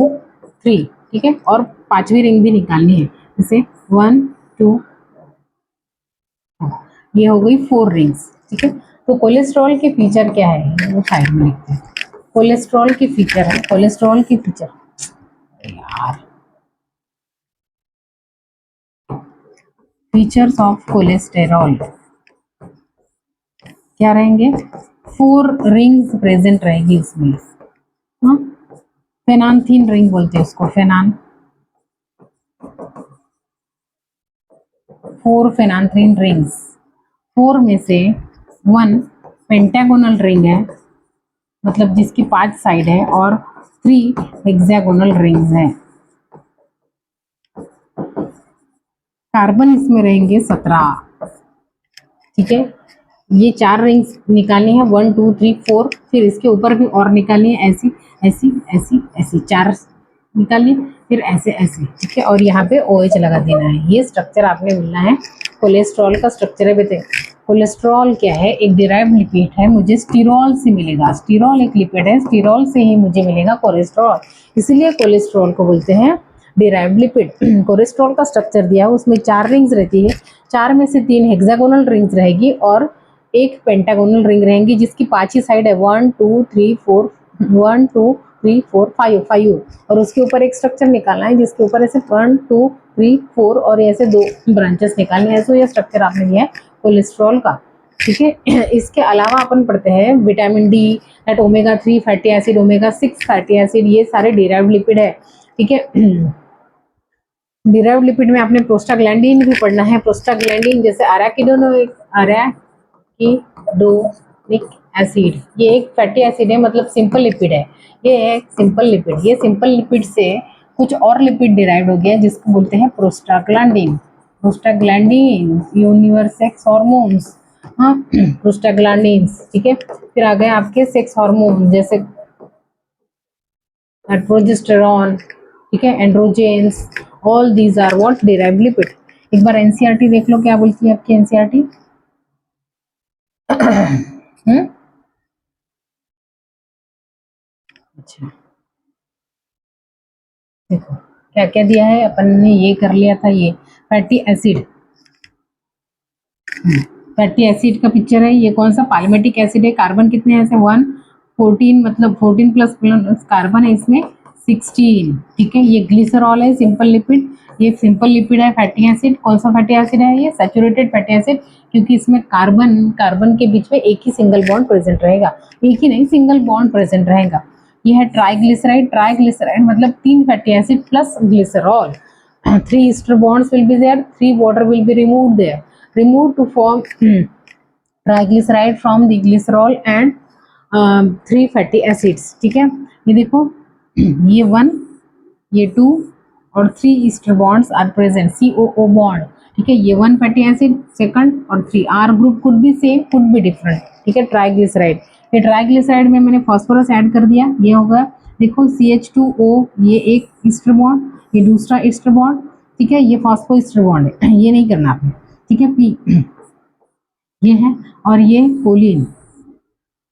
3, ठीक है। और 5वीं रिंग भी निकालनी है, जैसे 1 2, ये हो गई 4 रिंग्स, ठीक है। तो कोलेस्ट्रॉल के फीचर क्या है वो साइड में लिखते हैं। कोलेस्ट्रॉल के फीचर है, कोलेस्ट्रॉल के फीचर यार, फीचर्स ऑफ कोलेस्टेरॉल क्या रहेंगे, 4 रिंग्स प्रेजेंट रहेगी उसमें। हाँ, फेनांथीन रिंग बोलते हैं उसको, फेनान 4 फेनांथीन रिंग्स। 4 में से 1 पेंटागोनल रिंग है, मतलब जिसकी 5 साइड है, और 3 हेक्सागोनल रिंग्स हैं। कार्बन इसमें रहेंगे 17, ठीक है। ये 4 रिंग्स निकालनी है, 1 2 3 4, फिर इसके ऊपर भी और निकालनी है, ऐसी ऐसी ऐसी ऐसी 4 निकालिए, फिर ऐसे ऐसे, ठीक है। और यहाँ पे OH लगा देना है। ये स्ट्रक्चर आपने मिलना है, कोलेस्ट्रॉल का स्ट्रक्चर है बेटे। कोलेस्ट्रॉल क्या है, एक डिराइव्ड लिपिड है, मुझे स्टीरॉल से मिलेगा। स्टीरॉल एक लिपिड है, स्टीरॉल से ही मुझे मिलेगा कोलेस्ट्रॉल, इसलिए कोलेस्ट्रॉल को बोलते हैं डिराइव्ड लिपिड। कोलेस्ट्रॉल का स्ट्रक्चर दिया है, उसमें 4 रिंग्स रहती है, 4 में से 3 हेक्सागोनल रिंग्स रहेगी और एक पेंटागोनल रिंग रहेंगी, जिसकी 5 ही साइड है, 1 2 3 4, 1 2 3 4 5, और उसके ऊपर एक स्ट्रक्चर निकालना है जिसके ऊपर ऐसे 1 2 3 4 और ऐसे 2 ब्रांचेस निकालने हैं। तो ये स्ट्रक्चर आपने दिया है कोलेस्ट्रॉल का, ठीक है। इसके अलावा अपन पढ़ते हैं vitamin D, that omega 3 fatty acid, omega 6 fatty acid, ये सारे डिराइव्ड लिपिड है, ठीक है। डिराइव्ड लिपिड में आपने प्रोस्टाग्लैंडिन भी पढ़ना है। प्रोस्टाग्लैंडिन जैसे अराकिडोनिक एसिड, ये एक फैटी एसिड है, मतलब सिंपल लिपिड है। ये है सिंपल लिपिड, ये सिंपल लिपिड से कुछ और लिपिड डिराइव हो गया जिसको बोलते हैं प्रोस्टाग्लैंडिन। प्रोस्टाग्लैंडिन यूनिवर्सेक्स हार्मोन्स, हाँ प्रोस्टाग्लैंडिन्स, ठीक है। फिर आ गए आपके सेक्स हार्मोन जैसे प्रोजेस्टेरॉन, ठीक है, androgens, all these are what derived lipid. एक बार एनसीईआरटी देख लो क्या बोलती है आपकी एनसीईआरटी। अच्छा, देखो क्या क्या दिया है, अपन ने ये कर लिया था, ये फैटी एसिड, फैटी एसिड का पिक्चर है। ये कौन सा पाल्मेटिक एसिड है, कार्बन कितने हैं ऐसे 1 14, मतलब 14 प्लस कार्बन है इसमें 16, ठीक है। ये ग्लिसरॉल है, सिंपल लिपिड, ये सिंपल लिपिड है। फैटी एसिड कौन सा फैटी एसिड है, ये सैचुरेटेड फैटी एसिड, क्योंकि इसमें कार्बन कार्बन के बीच में एक ही सिंगल बॉन्ड प्रेजेंट रहेगा, एक ही नहीं सिंगल बॉन्ड प्रेजेंट रहेगा। ये है ट्राइग्लिसराइड, ट्राइग्लिसराइड मतलब 3 fatty acid plus glycerol, 3 ester bonds will be there, 3 water will be removed there, removed to form triglyceride from the glycerol and 3 fatty acids, ठीक है। ये देखो ये 1, ये 2 और 3 ester bonds are present, COO bond, ठीक है। ये 1 fatty acid सेकंड और 3 R group could be same could be different, ठीक है। ट्राइग्लिसराइड, ये ट्राइग्लिसराइड में मैंने फास्फोरस ऐड कर दिया, ये होगा देखो CH2O, ये एक ईस्टर बॉन्ड, ये दूसरा ईस्टर बॉन्ड, ठीक है। ये फॉस्फो ईस्टर बॉन्ड है, ये नहीं करना आपने, ठीक है। पी ये है, और ये कोलिन,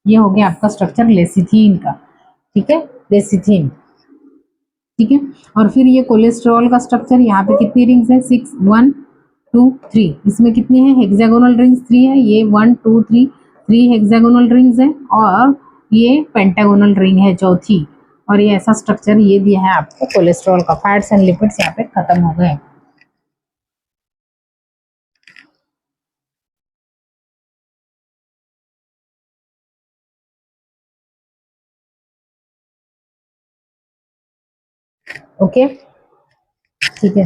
ये हो गया आपका स्ट्रक्चर लेसिथीन का, ठीक है, लेसिथीन, ठीक है। और फिर ये कोलेस्ट्रॉल का स्ट्रक्चर, यहाँ पे कितनी रिंग्स है 6 1 2 3, इसमें कितनी है हेक्सागोनल रिंग्स 3 है, ये 1 2 3 3 हेक्सागोनल रिंग्स है, और ये पेंटागोनल रिंग है चौथी। और ये ऐसा स्ट्रक्चर ये दिया है आपको कोलेस्ट्रॉल का। फैट्स एंड लिपिड्स यहाँ पे खत्म हो गए। ओके, ठीक है।